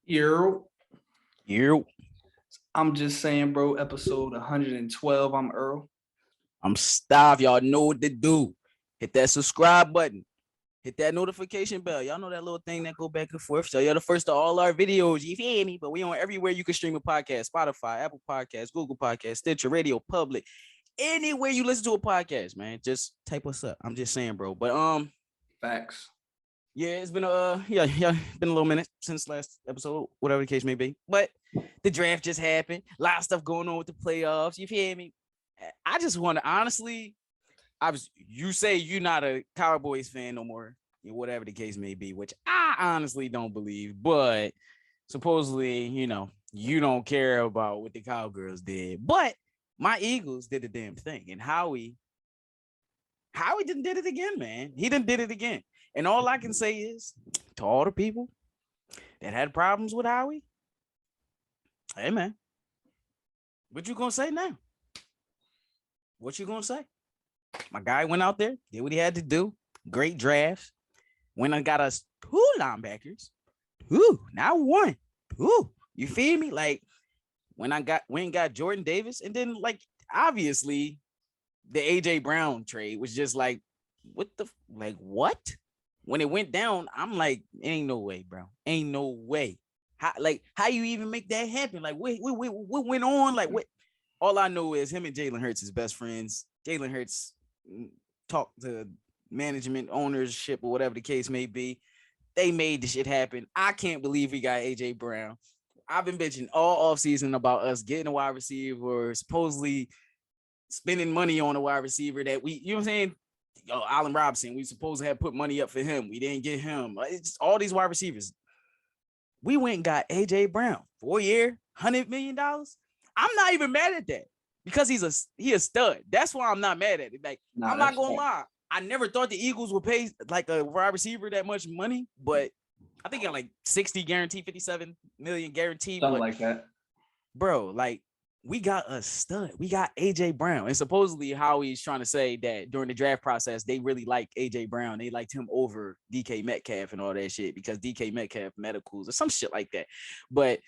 Yo, You, I'm just saying, bro, episode 112. I'm Earl. I'm starved. Y'all know what to do. Hit that subscribe button. Hit that notification bell. Y'all know that little thing that go back and forth. So you're the first to all our videos. You feel me? But we on everywhere you can stream a podcast: Spotify, Apple Podcasts, Google Podcasts, Stitcher, Radio Public, anywhere you listen to a podcast. Man, just type us up. I'm just saying, bro. But Facts. yeah, it's been been a little minute since last episode, whatever the case may be. But the draft just happened. A lot of stuff going on with the playoffs. You feel me? I just want to honestly, you say you're not a Cowboys fan no more, whatever the case may be, which I honestly don't believe, but supposedly, you don't care about what the Cowgirls did. But my Eagles did the damn thing. And Howie didn't did it again, man. He didn't did it again. And all I can say is to all the people that had problems with Howie, hey man, what you gonna say now? What you gonna say? My guy went out there, did what he had to do. Great draft. Went and got us 2 linebackers. 2, not 1. 2. You feel me? Like went and got Jordan Davis, and then like obviously the AJ Brown trade was just like, what? When it went down, I'm like, ain't no way, bro. Ain't no way. How you even make that happen? Like, what went on? Like, what? All I know is him and Jalen Hurts is best friends. Jalen Hurts talked to management, ownership, or whatever the case may be. They made the shit happen. I can't believe we got AJ Brown. I've been bitching all offseason about us getting a wide receiver, supposedly spending money on a wide receiver that we, you know what I'm saying? Allen Robinson, we supposed to have put money up for him. We didn't get him. It's all these wide receivers. We went and got AJ Brown, 4-year, $100 million. I'm not even mad at that because he a stud. That's why I'm not mad at it. Like, I'm not gonna lie. I never thought the Eagles would pay like a wide receiver that much money, but I think like 60 guaranteed, 57 million guaranteed. Something like that. Bro, like, we got a stud. We got AJ Brown. And supposedly Howie's trying to say that during the draft process, they really liked AJ Brown. They liked him over DK Metcalf and all that shit because DK Metcalf medicals or some shit like that. But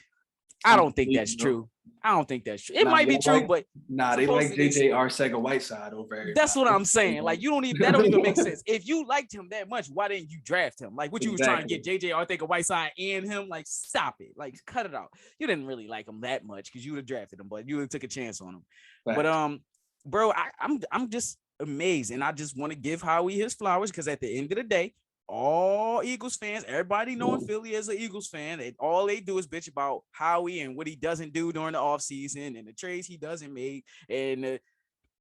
I don't think that's true. I don't think that's true. It might be true, but they like JJ Arcega-Whiteside over everybody. That's what I'm saying. Like, that don't even make sense. If you liked him that much, why didn't you draft him? Like, what you was trying to get JJ Arcega-Whiteside and him? Like, stop it. Like, cut it out. You didn't really like him that much because you would have drafted him, but you would have took a chance on him. Right. But bro, I'm just amazed, and I just want to give Howie his flowers because at the end of the day, all Eagles fans, everybody knowing Philly as an Eagles fan, all they do is bitch about Howie and what he doesn't do during the offseason and the trades he doesn't make and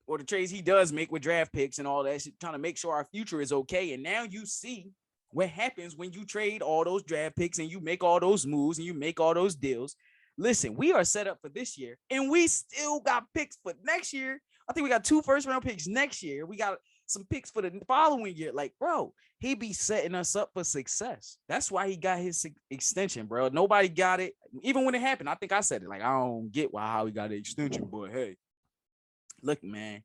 or the trades he does make with draft picks and all that shit, trying to make sure our future is okay. And now you see what happens when you trade all those draft picks and you make all those moves and you make all those deals. Listen, we are set up for this year and we still got picks for next year. I think we got 2 first-round picks next year. We got some picks for the following year. Like, bro, he be setting us up for success. That's why he got his extension, bro. Nobody got it. Even when it happened, I think I said it. Like, I don't get how he got the extension, but hey, look, man,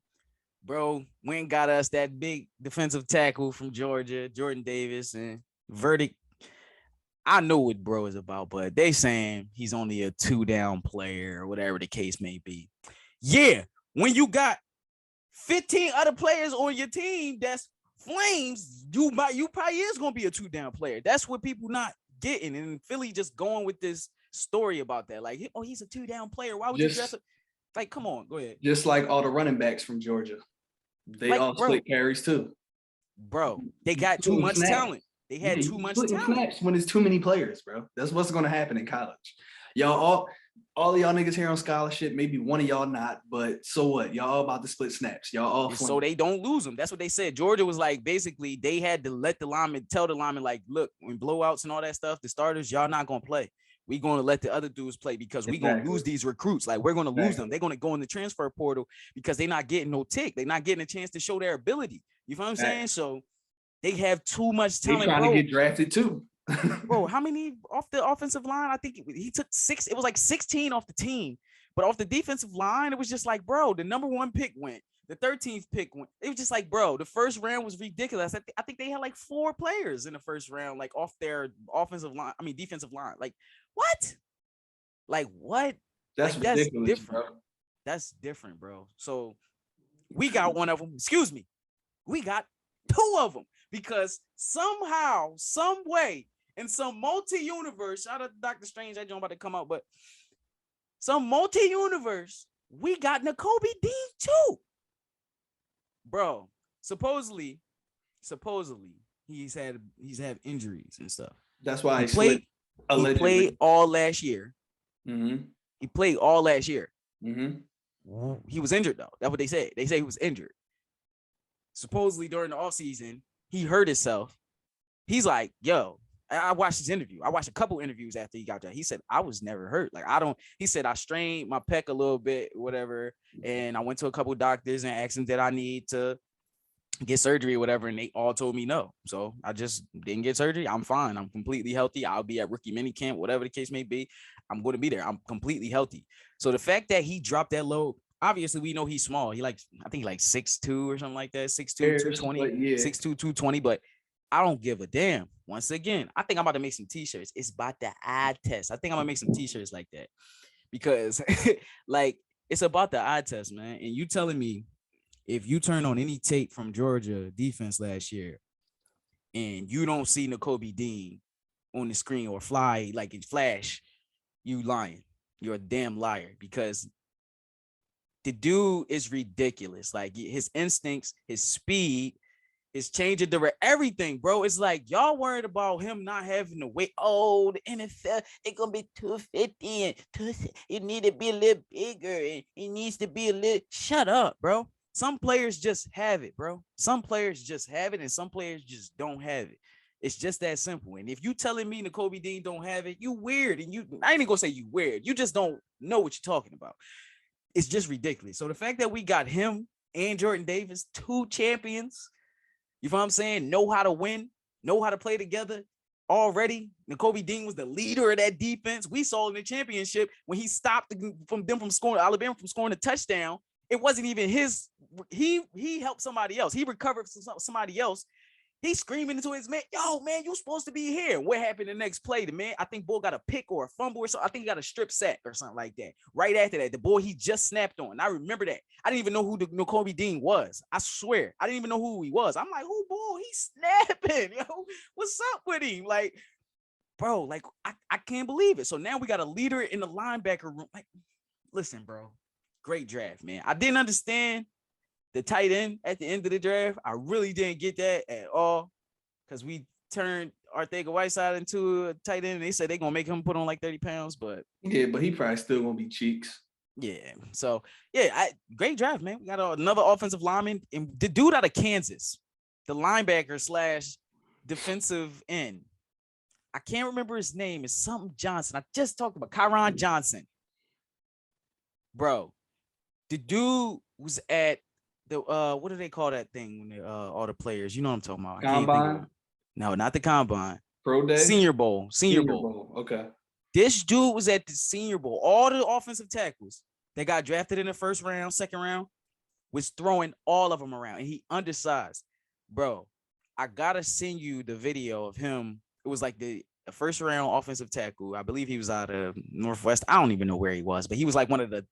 bro, went and got us that big defensive tackle from Georgia, Jordan Davis, and verdict. I know what bro is about, but they saying he's only a 2-down player or whatever the case may be. Yeah, when you got 15 other players on your team that's flames, you probably is going to be a 2-down player. That's what people not getting. And Philly just going with this story about that. Like, oh, he's a 2-down player. Why would you draft him? Like, come on, go ahead. Just like all the running backs from Georgia. They all split carries too. Bro, they got too much talent. They had too much talent. Snaps when there's too many players, bro. That's what's going to happen in college. Y'all all of y'all niggas here on scholarship, maybe one of y'all not, but so what? Y'all all about to split snaps. Y'all all so they don't lose them. That's what they said. Georgia was like, basically, they had to let the lineman tell the lineman, like, look, when blowouts and all that stuff, the starters, y'all not gonna play. We're going to let the other dudes play because we're going to lose these recruits. Like, we're going to lose them. They're going to go in the transfer portal because they're not getting no tick. They're not getting a chance to show their ability. You know what I'm saying? So they have too much talent. They're trying to get drafted too. Bro, how many off the offensive line? I think he took 6. It was like 16 off the team. But off the defensive line, it was just like, bro, the number 1 pick went. The 13th pick went. It was just like, bro, the first round was ridiculous. I think they had like 4 players in the first round, like off their defensive line. Like, what? Like, what? That's Like, that's ridiculous, different. bro. That's different, bro. So we got one of them. Excuse me. We got 2 of them because somehow, some way, in some multi-universe, shout out to Dr. Strange, that joint about to come out, but some multi-universe, we got Nakobe Dean too. Bro, supposedly he's had injuries and stuff. That's why he played all last year. Mm-hmm. He played all last year. Mm-hmm. He was injured though. That's what they said. They say he was injured. Supposedly during the offseason, he hurt himself. He's like, yo, I watched his interview. I watched a couple interviews after he got that. He said, I was never hurt. Like, he said, I strained my pec a little bit, whatever. And I went to a couple doctors and asked them that I need to get surgery or whatever. And they all told me no. So I just didn't get surgery. I'm fine. I'm completely healthy. I'll be at rookie mini camp, whatever the case may be. I'm going to be there. I'm completely healthy. So the fact that he dropped that load, obviously we know he's small. I think like 6'2" or something like that. 6'2", 220, 6'2", 220, but I don't give a damn. Once again, I think I'm about to make some t-shirts. It's about the eye test. I think I'm gonna make some t-shirts like that because like it's about the eye test, man. And you telling me if you turn on any tape from Georgia defense last year and you don't see Nakobe Dean on the screen or fly like it flash, you lying. You're a damn liar because the dude is ridiculous. Like his instincts, his speed, his change of direction, everything, bro. It's like y'all worried about him not having to wait. Oh, the NFL, it's gonna be 250 and it need to be a little bigger and it needs to be a little. Shut up, bro. Some players just have it, bro. Some players just have it, and some players just don't have it. It's just that simple. And if you telling me Nakobe Dean don't have it, you weird. And I ain't gonna say you weird. You just don't know what you're talking about. It's just ridiculous. So the fact that we got him and Jordan Davis, 2 champions, you know what I'm saying? Know how to win, know how to play together already. Nakobe Dean was the leader of that defense. We saw in the championship when he stopped from scoring, Alabama from scoring a touchdown. It wasn't even his. He helped somebody else. He recovered from somebody else. He's screaming into his man, yo, man, you supposed to be here. What happened the next play? The man, I think Bull got a pick or a fumble or something. I think he got a strip sack or something like that. Right after that, the boy he just snapped on. I remember that. I didn't even know who the Nakobe Dean was. I swear. I didn't even know who he was. I'm like, who Bull? He's snapping. Yo, what's up with him? Like, bro, like, I can't believe it. So now we got a leader in the linebacker room. Like, listen, bro, great draft, man. I didn't understand the tight end at the end of the draft. I really didn't get that at all because we turned Arcega-Whiteside into a tight end. And they said they're going to make him put on like 30 pounds, but yeah, but he probably still going to be cheeks. Yeah. So, yeah, great draft, man. We got another offensive lineman. And the dude out of Kansas, the linebacker / defensive end. I can't remember his name. It's something Johnson. I just talked about Kyron Johnson. Bro, the dude was at the what do they call that thing when they all the players? You know what I'm talking about. Combine? No, not the combine. Pro Day? Senior Bowl. Senior Bowl. Okay. This dude was at the Senior Bowl. All the offensive tackles that got drafted in the first round, second round, was throwing all of them around. And he undersized. Bro, I gotta send you the video of him. It was like the first round offensive tackle. I believe he was out of Northwest. I don't even know where he was, but he was like one of the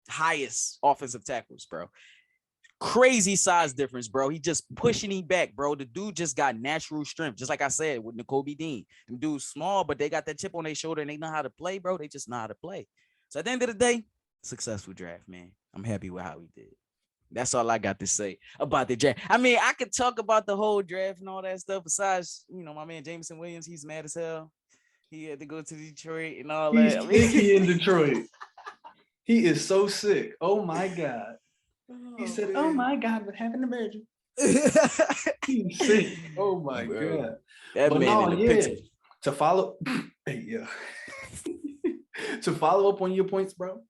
highest offensive tackles, bro. Crazy size difference, bro. He just pushing him back, bro. The dude just got natural strength, just like I said with Nakobe Dean. Them dudes small, but they got that chip on their shoulder and they know how to play, bro. They just know how to play. So at the end of the day, successful draft, man. I'm happy with how he did. That's all I got to say about the draft. I mean, I could talk about the whole draft and all that stuff. Besides, you know, my man Jameson Williams, he's mad as hell. He had to go to Detroit and all that. He's sick in Detroit. He is so sick. Oh my God. He said, man. Oh my God, what happened to Virgin? He's sick. Oh my God. That but man in the picture. To follow, yeah. To follow up on your points, bro.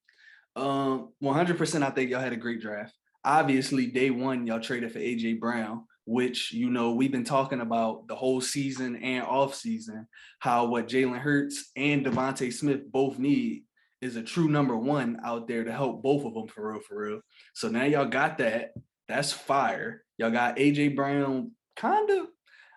100%, I think y'all had a great draft. Obviously, day one, y'all traded for AJ Brown, which, you know, we've been talking about the whole season and off season, how what Jalen Hurts and Devontae Smith both need is a true number one out there to help both of them for real, for real. So now y'all got that. That's fire. Y'all got AJ Brown kind of.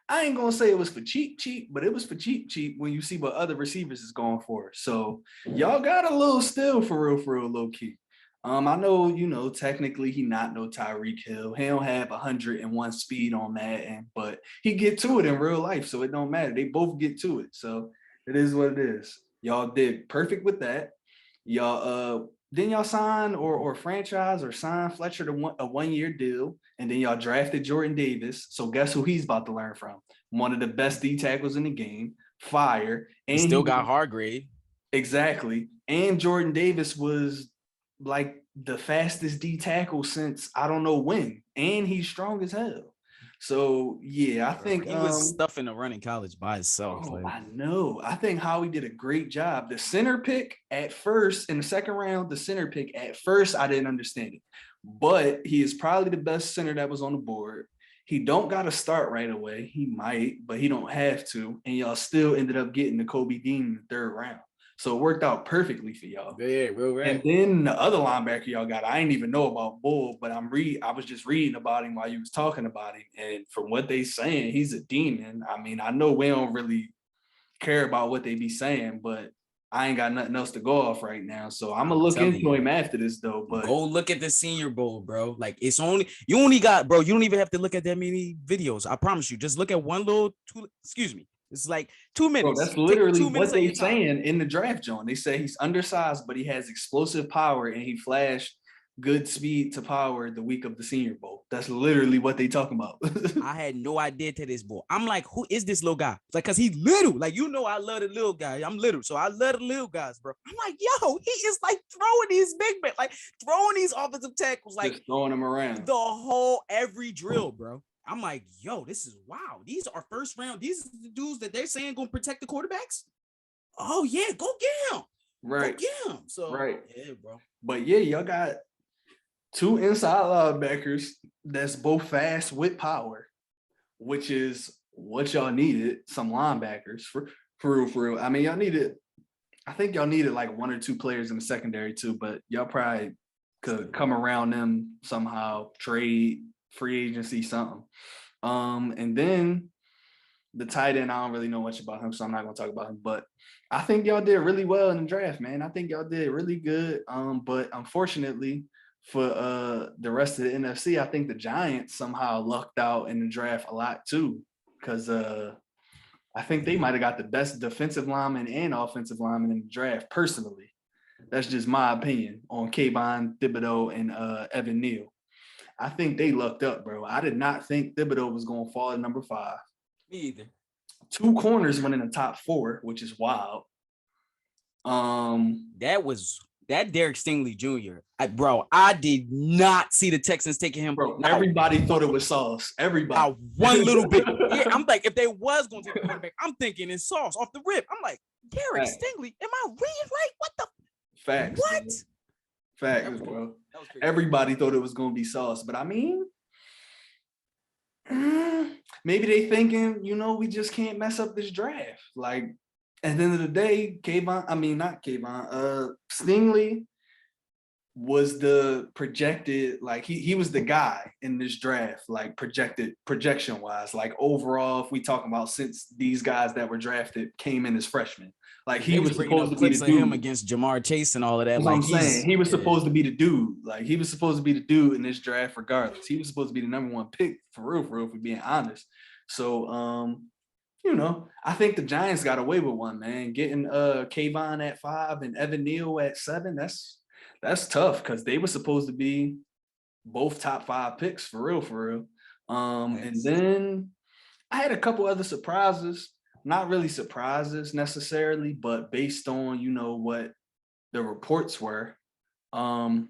I ain't gonna say it was for cheap, but it was for cheap when you see what other receivers is going for. So y'all got a little still for real, low key. I know, technically he not no Tyreek Hill. He don't have 101 speed on Madden, but he get to it in real life, so it don't matter. They both get to it, so it is what it is. Y'all did perfect with that. Y'all then y'all sign or franchise or sign Fletcher to a 1-year deal, and then y'all drafted Jordan Davis. So guess who he's about to learn from? One of the best D tackles in the game, fire, and he still got Hargrave. Exactly, and Jordan Davis was like the fastest D tackle since I don't know when, and he's strong as hell. So yeah, I think he was stuffing the run in college by himself. I know. I think Howie did a great job. The center pick at first in the second round, I didn't understand it, but he is probably the best center that was on the board. He don't got to start right away. He might, but he don't have to. And y'all still ended up getting the Kobe Dean in the third round. So it worked out perfectly for y'all. Yeah, real right. And then the other linebacker y'all got, I didn't even know about Bull, but I was just reading about him while you was talking about him. And from what they saying, he's a demon. I mean, I know we don't really care about what they be saying, but I ain't got nothing else to go off right now. So I'm gonna look into him after this though. But go look at the Senior Bowl, bro. Like you only got, bro, you don't even have to look at that many videos. I promise you. Just look at it's like 2 minutes. Bro, that's literally what they're saying in the draft, John. They say he's undersized, but he has explosive power and he flashed good speed to power the week of the Senior Bowl. That's literally what they talking about. I had no idea to this boy. I'm like, who is this little guy? It's like, cause he's little. Like, I love the little guy. I'm little, so I love the little guys, bro. I'm like, yo, he is like throwing these big men, like throwing these offensive tackles, like just throwing them around every drill, bro. I'm like, yo, this is wow. These are first round. These are the dudes that they're saying gonna protect the quarterbacks. Oh yeah, go get him. Right. Go get him. So right. Yeah, bro. But yeah, y'all got 2 inside linebackers that's both fast with power, which is what y'all needed. Some linebackers for real. I mean, I think y'all needed like 1 or 2 players in the secondary too, but y'all probably could come around them somehow, trade, free agency, something. And then the tight end, I don't really know much about him, so I'm not gonna talk about him. But I think y'all did really well in the draft, man. I think y'all did really good. But unfortunately for the rest of the NFC, I think the Giants somehow lucked out in the draft a lot too, because I think they might have got the best defensive lineman and offensive lineman in the draft. Personally, that's just my opinion on Kayvon Thibodeau and Evan Neal. I think they lucked up, bro. I did not think Thibodeau was going to fall at number 5. Me either. 2 corners went in the top 4, which is wild. That Derek Stingley Jr. I did not see the Texans taking him. Bro, everybody thought it was Sauce. Everybody. One little bit. Yeah, I'm like, if they was going to take the quarterback, I'm thinking it's Sauce off the rip. I'm like, Derek Stingley, am I reading right? What the? Facts. What? Bro. Facts, bro. Everybody thought it was going to be Sauce, but I mean, maybe they thinking, we just can't mess up this draft. Like, at the end of the day, Stingley was the projected, like he was the guy in this draft, like projection wise, like overall, if we talk about since these guys that were drafted came in as freshmen, like he was supposed to be the dude. Him against Jamar Chase and all of that. That's like what I'm saying. He was supposed to be the dude. Like he was supposed to be the dude in this draft regardless. He was supposed to be the number 1 pick for real, if we're being honest. So, I think the Giants got away with one, man. Getting Kayvon at 5 and Evan Neal at 7, that's tough because they were supposed to be both top 5 picks for real. And then I had a couple other surprises, not really surprises necessarily, but based on, what the reports were. Trayvon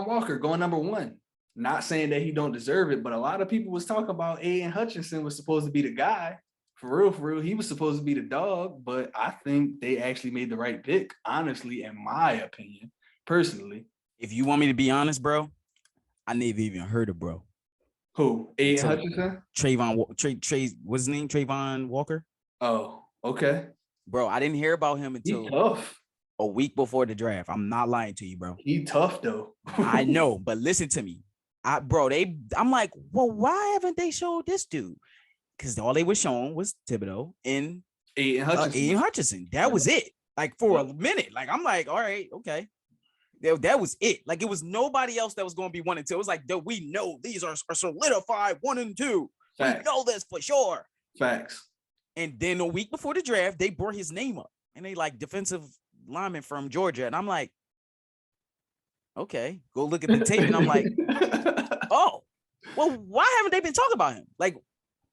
Walker going number 1. Not saying that he don't deserve it, but a lot of people was talking about Aiden Hutchinson was supposed to be the guy. For real. He was supposed to be the dog, but I think they actually made the right pick, honestly, in my opinion, personally. If you want me to be honest, bro, I never even heard of bro. Who? Aiden Hutchinson? What's his name? Trayvon Walker? Oh, okay. Bro, I didn't hear about him until He's tough. a week before the draft. I'm not lying to you, bro. He tough though. I know, but listen to me. I'm like, well, why haven't they showed this dude? Because all they were showing was Thibodeau and Aiden Hutchinson. That was it. Like for a minute. Like I'm like, all right, okay. That was it. Like it was nobody else that was going to be 1 and 2. It was like, we know these are solidified 1 and 2. Facts. We know this for sure. Facts. And then a week before the draft, they brought his name up, and they like defensive lineman from Georgia, and I'm like, okay, go look at the tape, and I'm like, oh, well, why haven't they been talking about him? Like,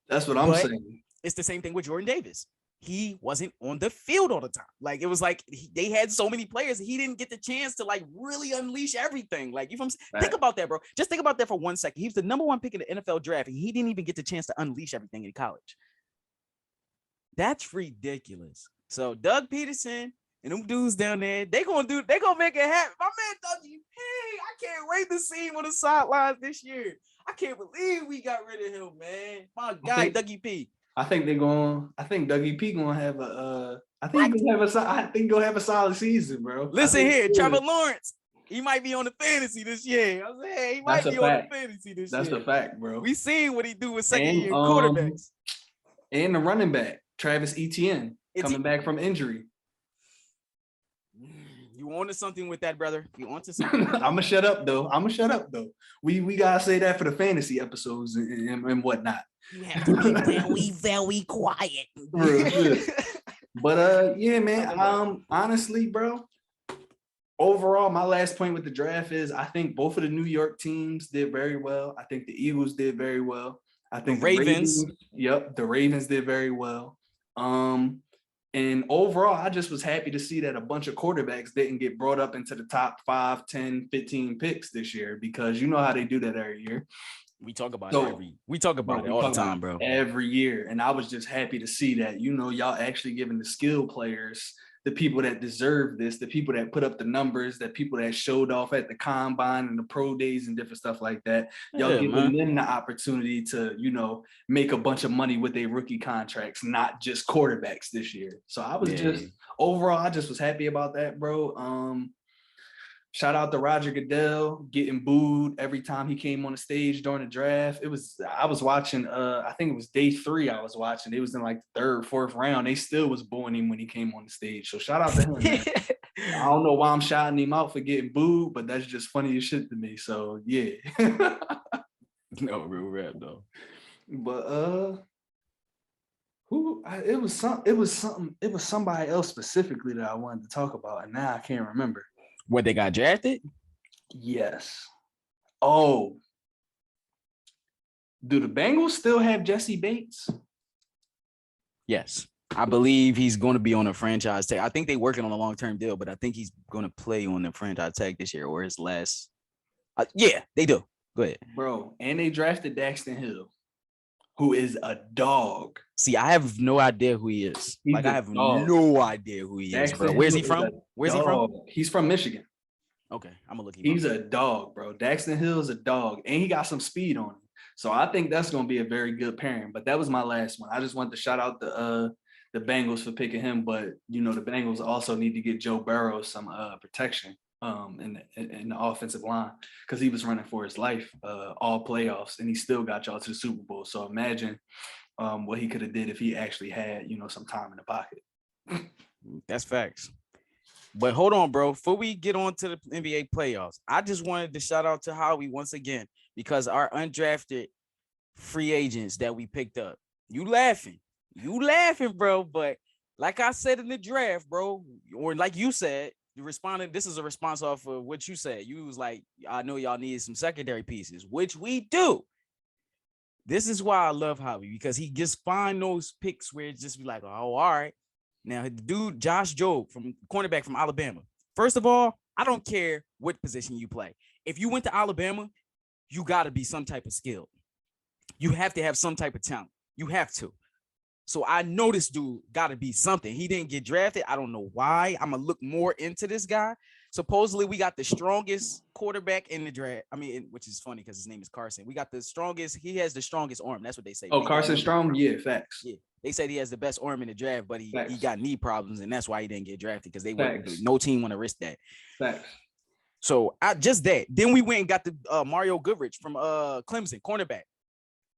that's what I'm saying. It's the same thing with Jordan Davis. He wasn't on the field all the time. Like it was like they had so many players, he didn't get the chance to like really unleash everything. Like you think about that, bro. Just think about that for 1 second. He was the number 1 pick in the NFL draft, and he didn't even get the chance to unleash everything in college. That's ridiculous. So Doug Peterson and them dudes down there, they gonna make it happen. My man Dougie, hey, I can't wait to see him on the sidelines this year. I can't believe we got rid of him, man. My guy, Dougie P. I think Dougie P gonna have he'll have a solid season, bro. Listen here, Trevor Lawrence. He might be on the fantasy this year. I was like, hey, he might be on the fantasy this year. That's a fact, bro. We seen what he do with second-year quarterbacks. And the running back, Travis Etienne, coming back from injury. You onto something with that, brother. You onto something. I'ma shut up though. We gotta say that for the fantasy episodes and whatnot. You have to be very, very quiet. But yeah, man. Honestly, bro. Overall, my last point with the draft is I think both of the New York teams did very well. I think the Eagles did very well. I think the Ravens. The Ravens did very well. And overall, I just was happy to see that a bunch of quarterbacks didn't get brought up into the top 5, 10, 15 picks this year, because you know how they do that every year. We talk about it all the time, bro. Every year. And I was just happy to see that, y'all actually giving the skill players, the people that deserve this, the people that put up the numbers, the people that showed off at the combine and the pro days and different stuff like that. Y'all giving them the opportunity to, make a bunch of money with their rookie contracts, not just quarterbacks this year. So I was overall, I just was happy about that, bro. Shout out to Roger Goodell getting booed every time he came on the stage during the draft. I was watching, I think it was day 3 I was watching. It was in like the 3rd, 4th round. They still was booing him when he came on the stage. So shout out to him, man. I don't know why I'm shouting him out for getting booed, but that's just funny as shit to me. So yeah. No, real rap though. But it was somebody else specifically that I wanted to talk about, and now I can't remember. Where they got drafted? Yes. Oh. Do the Bengals still have Jesse Bates? Yes. I believe he's going to be on a franchise tag. I think they're working on a long-term deal, but I think he's going to play on the franchise tag this year or his last. Yeah, they do. Go ahead. Bro, and they drafted Daxton Hill, who is a dog. See, I have no idea who he is. I have no idea who he is, bro. Where's he from? He's from Michigan. Okay, I'm gonna look. He's a dog, bro. Daxton Hill is a dog, and he got some speed on him. So I think that's gonna be a very good pairing. But that was my last one. I just wanted to shout out the Bengals for picking him, but the Bengals also need to get Joe Burrow some protection in the offensive line, because he was running for his life all playoffs, and he still got y'all to the Super Bowl. So imagine what he could have did if he actually had some time in the pocket. That's facts. But hold on, bro. Before we get on to the NBA playoffs, I just wanted to shout out to Howie once again, because our undrafted free agents that we picked up. You laughing, bro. But like I said in the draft, bro, or like you said, you responded. This is a response off of what you said. You was like, I know y'all need some secondary pieces, which we do. This is why I love Howie, because he just find those picks where it's just be like, oh, all right. Now, the dude, Josh Jobe, cornerback from Alabama. First of all, I don't care what position you play. If you went to Alabama, you got to be some type of skill. You have to have some type of talent. You have to. So I know this dude got to be something. He didn't get drafted. I don't know why. I'm going to look more into this guy. supposedly we got the strongest quarterback in the draft. I mean, which is funny because his name is Carson. We got the strongest. He has the strongest arm. That's what they say. Oh, Carson Strong? Yeah, facts. Yeah. They said he has the best arm in the draft, but he got knee problems, and that's why he didn't get drafted because no team want to risk that. Facts. So just that. Then we went and got the Mario Goodrich from Clemson, cornerback.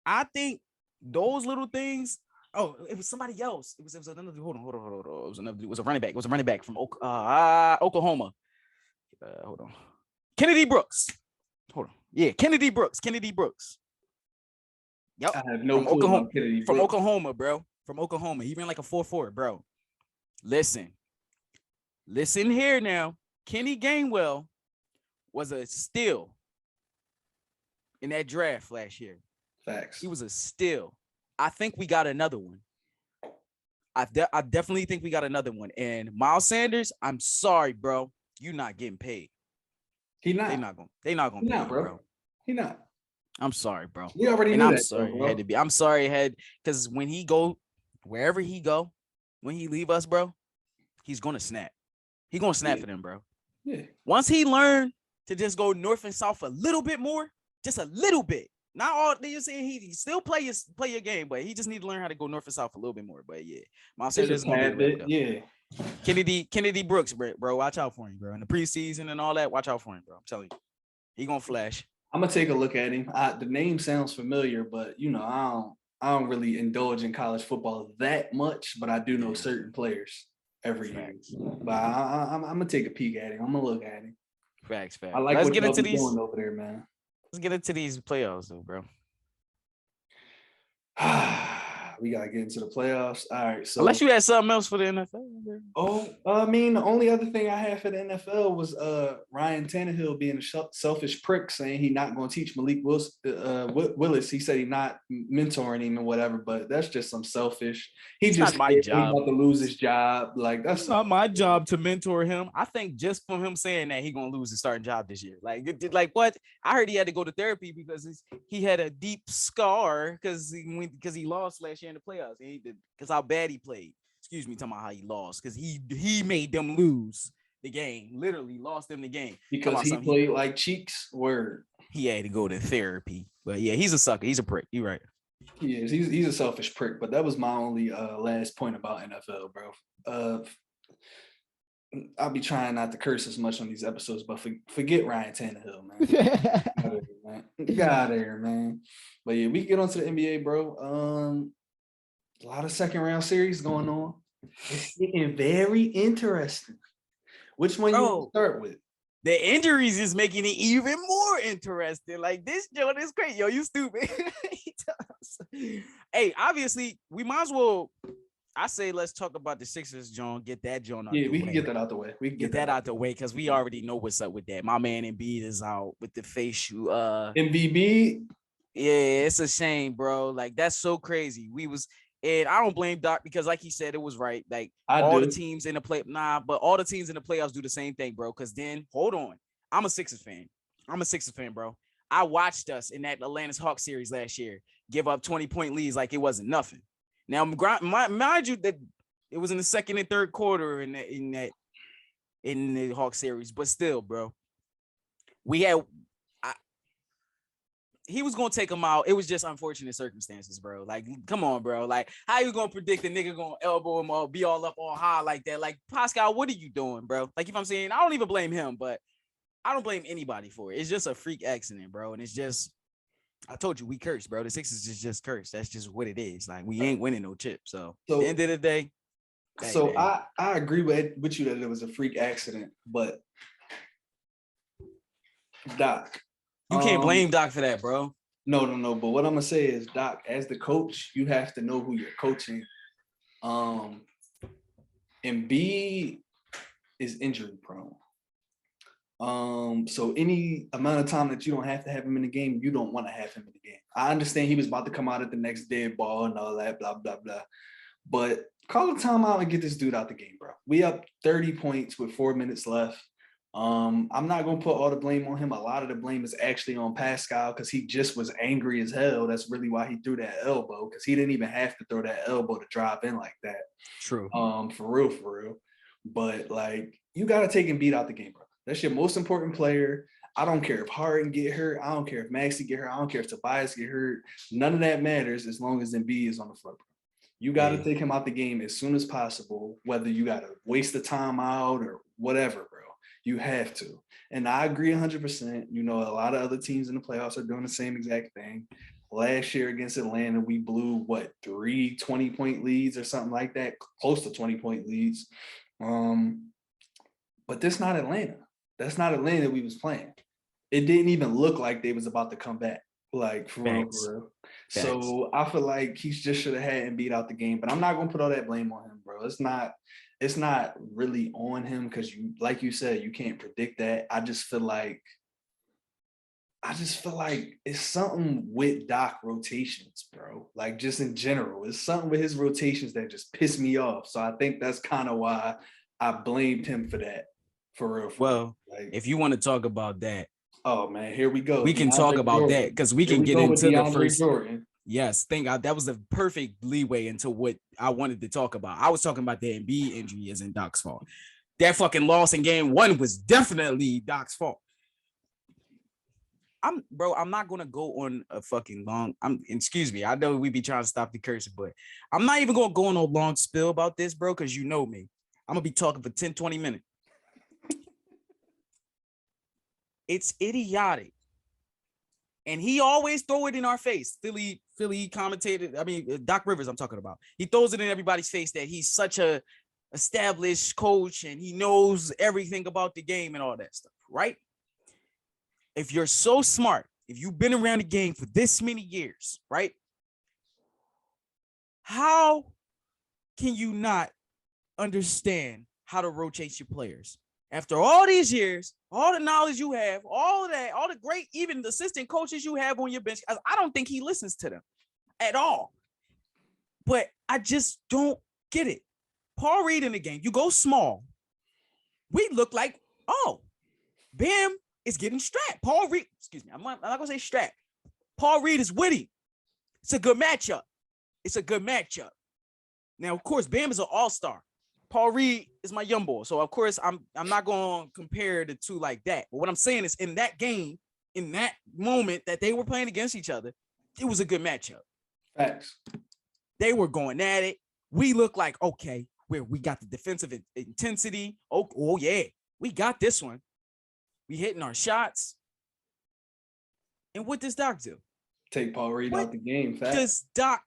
I think those little things. Oh, it was somebody else. It was another. Hold on. It was a running back. It was a running back from Oklahoma. Hold on. Kennedy Brooks. Hold on. Yeah, Kennedy Brooks. Yep. I have no clue about Kennedy Brooks. From Oklahoma, bro. From Oklahoma. He ran like a 4.4, bro. Listen here now. Kenny Gainwell was a steal in that draft last year. Facts. He was a steal. I think we got another one. I definitely think we got another one. And Miles Sanders, I'm sorry, bro. You're not getting paid. He not. They not gonna pay you, bro. He not. I'm sorry, bro. We already knew that. I'm sorry it had because when he go wherever he go, when he leave us, bro, he's gonna snap. He gonna snap for them, bro. Yeah. Once he learned to just go north and south a little bit more, just a little bit. Not all they just saying he still play your game, but he just need to learn how to go north and south a little bit more. But yeah, Miles Sanders is gonna be yeah. Kennedy Brooks, bro. Watch out for him, bro. In the preseason and all that, watch out for him, bro. I'm telling you, he gonna flash. I'm gonna take a look at him. The name sounds familiar, but I don't really indulge in college football that much. But I do know certain players every year. But I'm gonna take a peek at him. I'm gonna look at him. Facts. I like what you're doing over there, man. Let's get into these playoffs, though, bro. We gotta get into the playoffs. All right. So unless you had something else for the NFL. Bro. Oh, I mean, the only other thing I had for the NFL was Ryan Tannehill being a selfish prick, saying he's not going to teach Malik Willis. He said he's not mentoring him and whatever, but that's just some selfish. It's just not my job. He's about to lose his job. Like that's not my job to mentor him. I think just from him saying that he's gonna lose his starting job this year. Like what? I heard he had to go to therapy because he had a deep scar because he lost last year in the playoffs. Because how bad he played. Excuse me, talking about how he lost because he made them lose the game. Literally lost them the game because he played like cheeks. Word. He had to go to therapy, but yeah, he's a sucker. He's a prick. You're right. He is. He's a selfish prick. But that was my only last point about NFL, bro. I'll be trying not to curse as much on these episodes, but forget Ryan Tannehill, man. Get out of here, man. But yeah, we can get on to the NBA, bro. A lot of second round series going on. It's getting very interesting. Which one you want to start with? The injuries is making it even more interesting. Like this joint is crazy. Yo, you stupid. Hey, obviously, we might as well. I say let's talk about the Sixers, John. Get that John out the way. Yeah, we can get that out the way. We can get that out the way because we already know what's up with that. My man Embiid is out with the face shoe. MVB? Yeah, it's a shame, bro. Like, that's so crazy. And I don't blame Doc because, like he said, it was right. Like all the teams in the playoffs do the same thing, bro. Because then, hold on, I'm a Sixers fan, bro. I watched us in that Atlantis Hawks series last year give up 20-point leads like it wasn't nothing. Now, mind you, that it was in the second and third quarter in the Hawks series, but still, bro, he was gonna take him out. It was just unfortunate circumstances, bro. Like, come on, bro. Like, how you gonna predict a nigga gonna elbow him or be all up all high like that? Like, Pascal, what are you doing, bro? Like, if I'm saying, I don't even blame him, but I don't blame anybody for it. It's just a freak accident, bro. And it's just, I told you, we cursed, bro. The Sixers is just cursed. That's just what it is. Like, we ain't winning no chips. So at the end of the day. I agree with you that it was a freak accident, but Doc. You can't blame Doc for that, bro. No. But what I'm gonna say is, Doc, as the coach, you have to know who you're coaching. Embiid is injury prone. So any amount of time that you don't have to have him in the game, you don't want to have him in the game. I understand he was about to come out at the next dead ball and all that, blah, blah, blah. But call a timeout and get this dude out the game, bro. We up 30 points with 4 minutes left. I'm not gonna put all the blame on him. A lot of the blame is actually on Pascal because he just was angry as hell. That's really why he threw that elbow, because he didn't even have to throw that elbow to drive in like that. True. For real. But like, you gotta take Embiid out the game, bro. That's your most important player. I don't care if Harden get hurt. I don't care if Maxey get hurt. I don't care if Tobias get hurt. None of that matters as long as Embiid is on the floor. You got to take him out the game as soon as possible, whether you got to waste the time out or whatever, bro. You have to. And I agree 100%. You know, a lot of other teams in the playoffs are doing the same exact thing. Last year against Atlanta, we blew, 3 20-point leads or something like that, close to 20-point leads. But that's not Atlanta. That's not Atlanta we was playing. It didn't even look like they was about to come back. Like, for real, for real. So I feel like he just should have had Embiid out the game, but I'm not gonna put all that blame on him, bro. It's not really on him because you, like you said, you can't predict that. I just feel like it's something with Doc rotations, bro. Like, just in general, it's something with his rotations that just piss me off. So I think that's kind of why I blamed him for that. For real. Well, like, if you want to talk about that, oh man, here we go. We can talk about that because we can get into the first. Jordan. Yes, that was the perfect leeway into what I wanted to talk about. I was talking about the Embiid injury isn't Doc's fault. That fucking loss in game 1 was definitely Doc's fault. I'm not gonna go on a fucking long. Excuse me. I know we be trying to stop the cursing, but I'm not even gonna go on a long spill about this, bro, because you know me. I'm gonna be talking for 10, 20 minutes. It's idiotic. And he always throw it in our face. Philly commentated. I mean, Doc Rivers, I'm talking about. He throws it in everybody's face that he's such a established coach and he knows everything about the game and all that stuff, right? If you're so smart, if you've been around the game for this many years, right? How can you not understand how to rotate your players? After all these years, all the knowledge you have, all of that, all the great, even the assistant coaches you have on your bench, I don't think he listens to them at all. But I just don't get it. Paul Reed in the game, you go small. We look like, oh, Bam is getting strapped. Paul Reed, excuse me, I'm not going to say strapped. Paul Reed is witty. It's a good matchup. Now, of course, Bam is an all-star. Paul Reed is my young boy. So, of course, I'm not going to compare the two like that. But what I'm saying is in that game, in that moment that they were playing against each other, it was a good matchup. Facts. They were going at it. We look like, okay, we got the defensive intensity. Oh, yeah, we got this one. We hitting our shots. And what does Doc do? Take Paul Reed out the game. Facts. What does Doc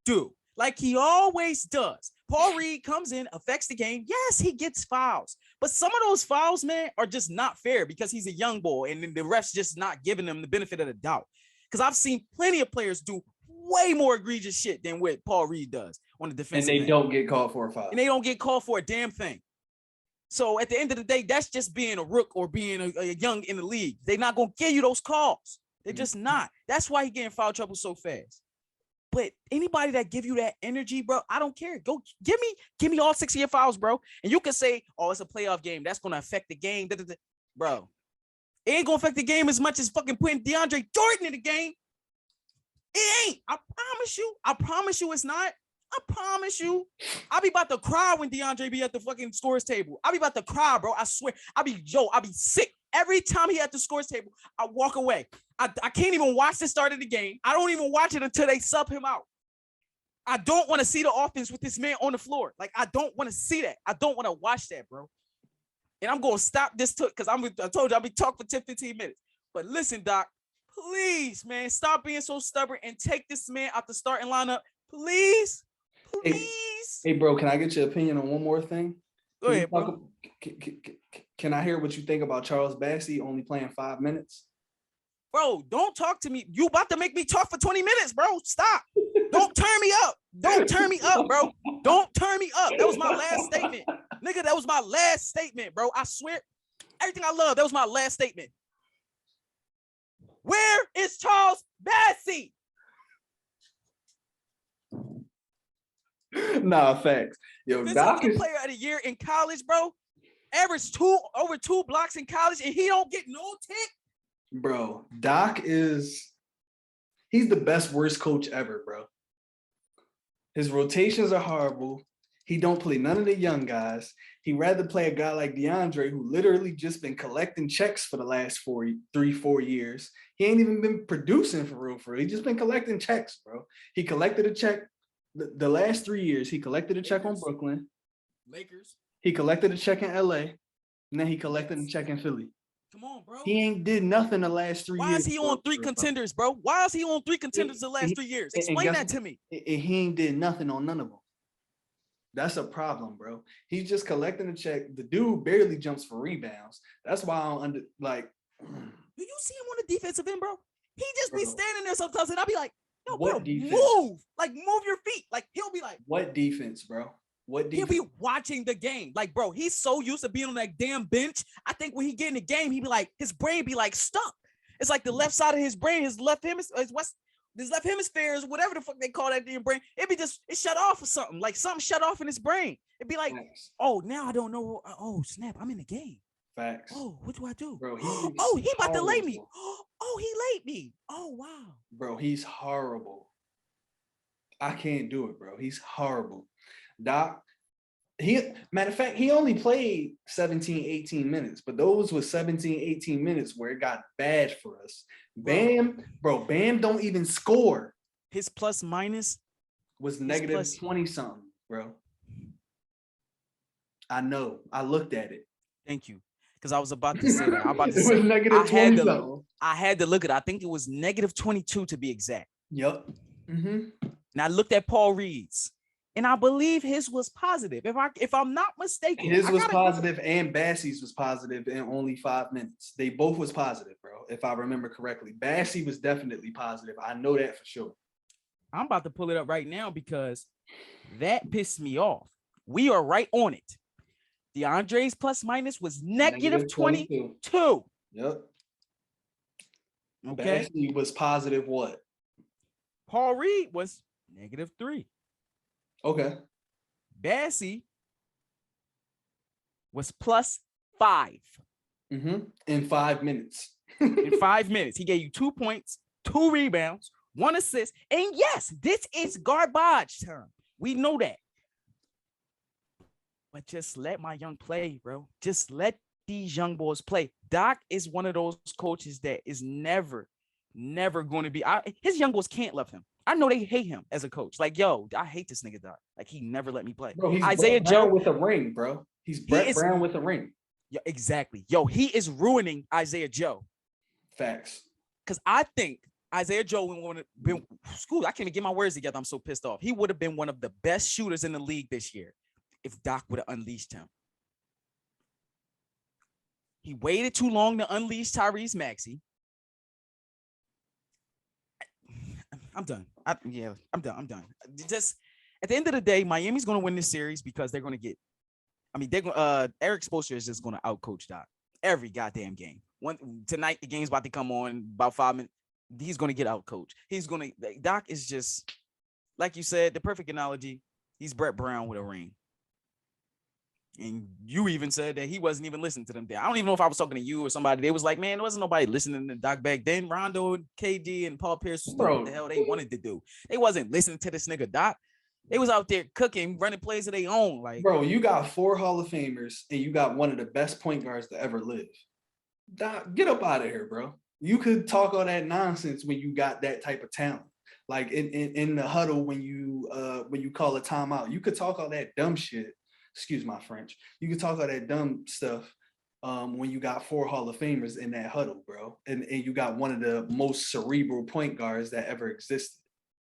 do? Like he always does. Paul Reed comes in, affects the game. Yes, he gets fouls. But some of those fouls, man, are just not fair because he's a young boy and the ref's just not giving him the benefit of the doubt. Because I've seen plenty of players do way more egregious shit than what Paul Reed does on the defensive end. And they don't get called for a foul. And they don't get called for a damn thing. So at the end of the day, that's just being a rook or being a young in the league. They're not going to give you those calls. They're just not. That's why he getting foul trouble so fast. But anybody that give you that energy, bro, I don't care. Go give me all 6 of your fouls, bro. And you can say, oh, it's a playoff game. That's going to affect the game. Bro, it ain't going to affect the game as much as fucking putting DeAndre Jordan in the game. It ain't. I promise you it's not. I promise you. I'll be about to cry when DeAndre be at the fucking scores table. I'll be about to cry, bro. I swear. I'll be sick. Every time he at the scores table, I walk away. I can't even watch the start of the game. I don't even watch it until they sub him out. I don't want to see the offense with this man on the floor. Like, I don't want to see that. I don't want to watch that, bro. And I'm going to stop this because I told you I'll be talking for 10, 15 minutes. But listen, Doc, please, man, stop being so stubborn and take this man out the starting lineup. Please. Hey, bro, can I get your opinion on one more thing? Go ahead, bro. Can I hear what you think about Charles Bassey only playing 5 minutes? Bro, don't talk to me. You about to make me talk for 20 minutes, bro. Stop. Don't turn me up. Don't turn me up, bro. Don't turn me up. That was my last statement. Nigga, that was my last statement, bro. I swear. Everything I love, that was my last statement. Where is Charles Bassey? Nah, facts. Yo, Doc is player of the year in college, bro. Averaged over 2 blocks in college, and he don't get no tick. Bro, Doc he's the best worst coach ever, bro. His rotations are horrible. He don't play none of the young guys. He rather play a guy like DeAndre, who literally just been collecting checks for the last 4 years. He ain't even been producing for real. He just been collecting checks, bro. He collected a check the last 3 years. He collected a check on Brooklyn. Lakers. He collected a check in LA. And then he collected a check in Philly. Come on, bro. He ain't did nothing the last 3 years. Why is he on 3 contenders, bro? Why is he on 3 contenders the last 3 years? Explain that to me. He ain't did nothing on none of them. That's a problem, bro. He's just collecting a check. The dude barely jumps for rebounds. That's why I don't do you see him on the defensive end, bro? He just be standing there sometimes, and I'll be like, yo, bro, defense? Move. Like, move your feet. Like, he'll be like, what defense, bro? What defense? He'll be watching the game. Like, bro, he's so used to being on that damn bench. I think when he get in the game, he be like, his brain be like stuck. It's like the left side of his brain, his left hemispheres, whatever the fuck they call that damn brain. It be just, it shut off or something. Like something shut off in his brain. It'd be like, Facts. Oh, now I don't know. Oh, snap, I'm in the game. Facts. Oh, what do I do? Bro, he about to lay me. Oh, he laid me. Oh, wow. Bro, he's horrible. I can't do it, bro. He's horrible. Doc, matter of fact, he only played 17, 18 minutes, but those was 17, 18 minutes where it got bad for us. Bam don't even score. His plus minus was negative 20 something, bro. I know. I looked at it. Thank you. Because I was about to say that. I'm about to it say was negative 20 something. I had to look at it. I think it was negative 22 to be exact. Yep. Mm-hmm. And I looked at Paul Reed's, and I believe his was positive. If I'm not mistaken, his was positive, and Bassie's was positive in only 5 minutes. They both was positive, bro. If I remember correctly, Bassie was definitely positive. I know that for sure. I'm about to pull it up right now because that pissed me off. We are right on it. DeAndre's plus minus was negative 22. Yep. Okay. Bassie was positive what? Paul Reed was negative 3. Okay. Bassie was plus 5. Mm-hmm. In 5 minutes. In 5 minutes. He gave you 2 points, 2 rebounds, 1 assist. And yes, this is garbage time. We know that. But just let my young play, bro. Just let these young boys play. Doc is one of those coaches that is never going to be. His young boys can't love him. I know they hate him as a coach. Like, yo, I hate this nigga, Doc. Like, he never let me play. Bro, he's Isaiah Joe with a ring, bro. He's Brett Brown with a ring. Yeah, exactly. Yo, he is ruining Isaiah Joe. Facts. Because I think Isaiah Joe would have been school. I can't even get my words together. I'm so pissed off. He would have been one of the best shooters in the league this year if Doc would have unleashed him. He waited too long to unleash Tyrese Maxey. I'm done. I'm done. Just at the end of the day, Miami's going to win this series because they're going to get. I mean, Eric Spoelstra is just going to outcoach Doc every goddamn game. Tonight, the game's about to come on about 5 minutes. He's going to get outcoached. Doc is just, like you said, the perfect analogy. He's Brett Brown with a ring. And you even said that he wasn't even listening to them there. I don't even know if I was talking to you or somebody. They was like, man, there wasn't nobody listening to Doc back then. Rondo, KD, and Paul Pierce was doing what the hell they wanted to do. They wasn't listening to this nigga Doc. They was out there cooking, running plays of their own. Like, bro, you got 4 Hall of Famers and you got one of the best point guards to ever live. Doc, get up out of here, bro. You could talk all that nonsense when you got that type of talent. Like in the huddle when you call a timeout, you could talk all that dumb shit. Excuse my French. You could talk all that dumb stuff when you got 4 Hall of Famers in that huddle, bro. And you got one of the most cerebral point guards that ever existed.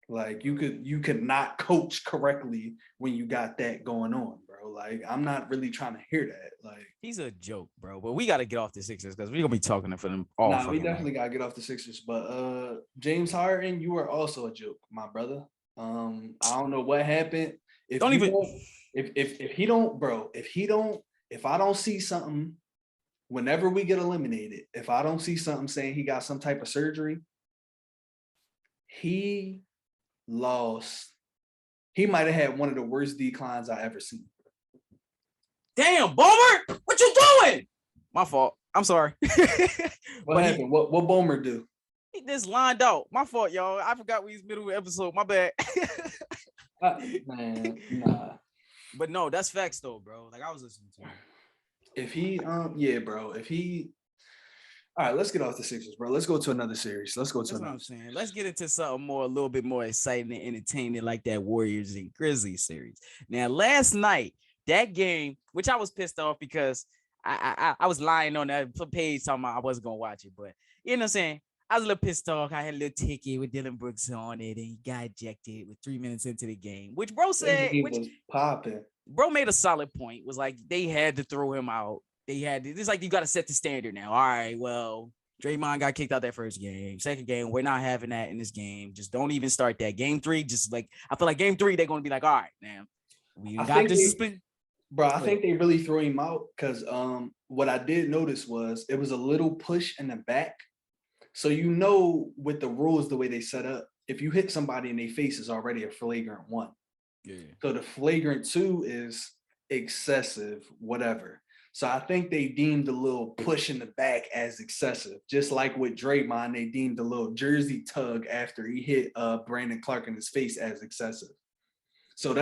Like you could not coach correctly when you got that going on, bro. Like I'm not really trying to hear that. Like he's a joke, bro. But we got to get off the Sixers because we're gonna be talking for them all. Nah, we definitely gotta get off the Sixers. But James Harden, you are also a joke, my brother. I don't know what happened. If I don't see something, whenever we get eliminated, if I don't see something saying he got some type of surgery, he lost. He might have had one of the worst declines I ever seen. Damn, Bomer, what you doing? My fault. I'm sorry. What happened? What Bomer do? He just lined out. My fault, y'all. I forgot we was middle of the episode. My bad. Man, nah. But no, that's facts though, bro. Like I was listening to him. If he, yeah, bro. If he, all right, let's get off the Sixers, bro. Let's go to another series. Let's go to That's what another. I'm saying. Let's get into something more, a little bit more exciting and entertaining, like that Warriors and Grizzlies series. Now, last night, that game, which I was pissed off because I was lying on that page talking about I wasn't gonna watch it, but you know what I'm saying. I was a little pissed off. I had a little ticket with Dillon Brooks on it, and he got ejected with 3 minutes into the game, which bro said, He which was popping. bro made a solid point. Was like they had to throw him out. They had to, it's like you got to set the standard now. All right, well, Draymond got kicked out that first game. Second game, we're not having that in this game. Just don't even start that. Game 3, just like I feel like game 3, they're gonna be like, all right, man, we got this suspend. Bro, I think they really threw him out because what I did notice was it was a little push in the back. So you know, with the rules the way they set up, if you hit somebody in their face, is already a flagrant 1. Yeah. So the flagrant 2 is excessive, whatever. So I think they deemed the little push in the back as excessive. Just like with Draymond, they deemed the little jersey tug after he hit Brandon Clark in his face as excessive. So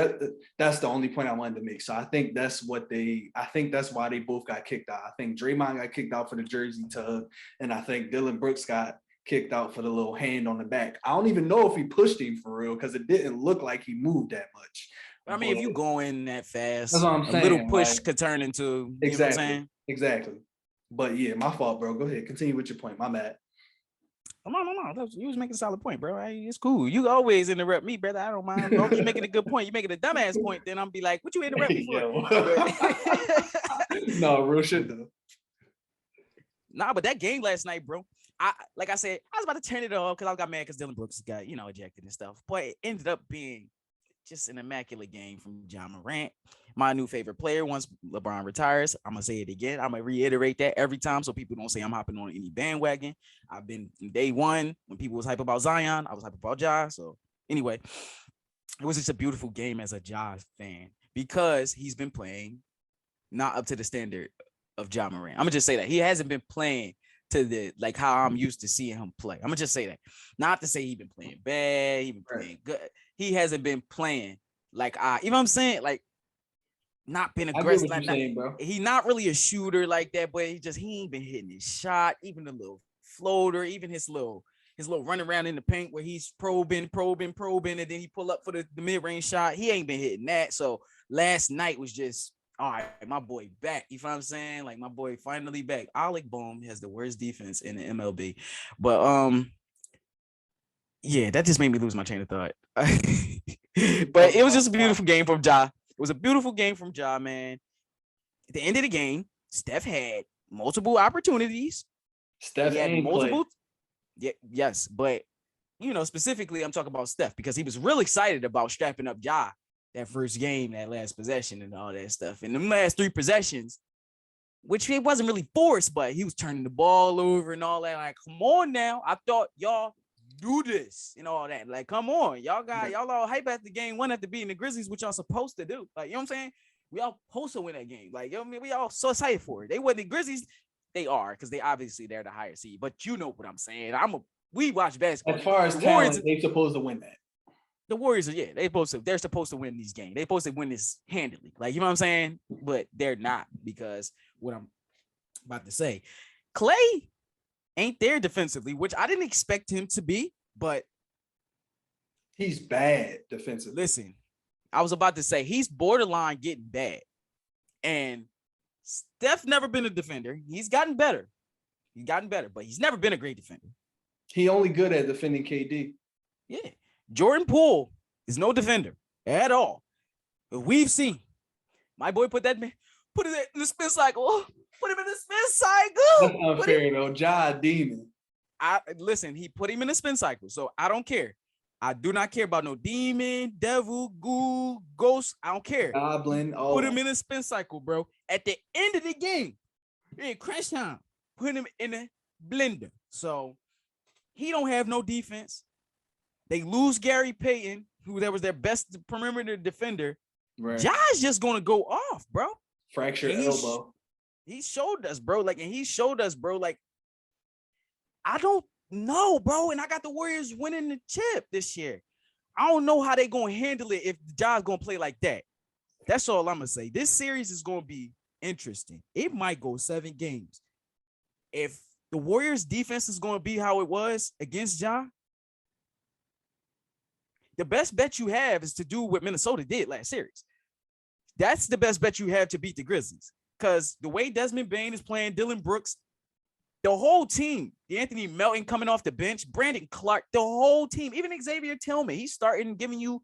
that's the only point I wanted to make. So I think that's why they both got kicked out. I think Draymond got kicked out for the jersey tug, and I think Dillon Brooks got kicked out for the little hand on the back. I don't even know if he pushed him for real because it didn't look like he moved that much. I mean, if you go in that fast, that's what I'm saying. A little push like, could turn into, you know what I'm saying? Exactly. But yeah, my fault, bro. Go ahead. Continue with your point. My bad. Come on. You was making a solid point, bro. It's cool. You always interrupt me, brother. I don't mind. As long as you making a good point, you making a dumbass point, then I'm be like, what you interrupt me for? No, real shit though. Nah, but that game last night, bro. Like I said, I was about to turn it off because I got mad because Dillon Brooks got, ejected and stuff. But it ended up being just an immaculate game from John Morant, my new favorite player. Once LeBron retires, I'm gonna say it again. I'm gonna reiterate that every time so people don't say I'm hopping on any bandwagon. I've been from day one when people was hype about Zion, I was hype about Ja. So anyway, it was just a beautiful game as a Ja fan because he's been playing not up to the standard of Ja Morant. I'm gonna just say that he hasn't been playing to the like how I'm used to seeing him play. I'm gonna just say that. Not to say he's been playing bad, he's been playing good. He hasn't been playing like you know what I'm saying? Like not been aggressive. Like, saying, bro. He's not really a shooter like that, but he ain't been hitting his shot, even the little floater, even his little run around in the paint where he's probing, and then he pull up for the mid-range shot. He ain't been hitting that. So last night was just all right, my boy back. You know what I'm saying? Like my boy finally back. Alec Bohm has the worst defense in the MLB. But yeah, that just made me lose my chain of thought. But it was just a beautiful game from Ja. It was a beautiful game from Ja, man. At the end of the game, Steph had multiple opportunities. Steph had multiple. Yeah, yes, but specifically, I'm talking about Steph because he was real excited about strapping up Ja that first game, that last possession, and all that stuff. And the last 3 possessions, which it wasn't really forced, but he was turning the ball over and all that. Like, come on now. I thought y'all do this and all that. Like, come on. Y'all all hype at the game 1 after beating the Grizzlies, which y'all supposed to do. Like, you know what I'm saying? We all supposed to win that game. Like, we all so excited for it. They wasn't the Grizzlies. They are, because they obviously they're the higher seed. But you know what I'm saying. We watch basketball. As far as the Warriors, they supposed to win that. The Warriors are, they're supposed to win these games. They're supposed to win this handily. Like, you know what I'm saying? But they're not, because what I'm about to say, Clay ain't there defensively, which I didn't expect him to be, but he's bad defensively. Listen, I was about to say he's borderline getting bad. And Steph never been a defender. He's gotten better. But he's never been a great defender. He only good at defending KD. Yeah. Jordan Poole is no defender at all. But we've seen my boy put it in the spin cycle. Put him in the spin cycle. That's unfair though. Ja demon. Listen, he put him in the spin cycle. So I don't care. I do not care about no demon, devil, ghoul, ghost. I don't care. Goblin. Put him in a spin cycle, bro. At the end of the game, in crunch time, put him in a blender. So he don't have no defense. They lose Gary Payton, who that was their best perimeter defender. Right. Josh just gonna go off, bro. Fractured elbow. He showed us, bro. Like, I don't know, bro. And I got the Warriors winning the chip this year. I don't know how they gonna handle it if Josh gonna play like that. That's all I'm gonna say. This series is gonna be interesting. It might go 7 games. If the Warriors defense is gonna be how it was against Ja, the best bet you have is to do what Minnesota did last series. That's the best bet you have to beat the Grizzlies. Because the way Desmond Bane is playing, Dillon Brooks, the whole team, Anthony Melton coming off the bench, Brandon Clark, the whole team, even Xavier Tillman, he's starting giving you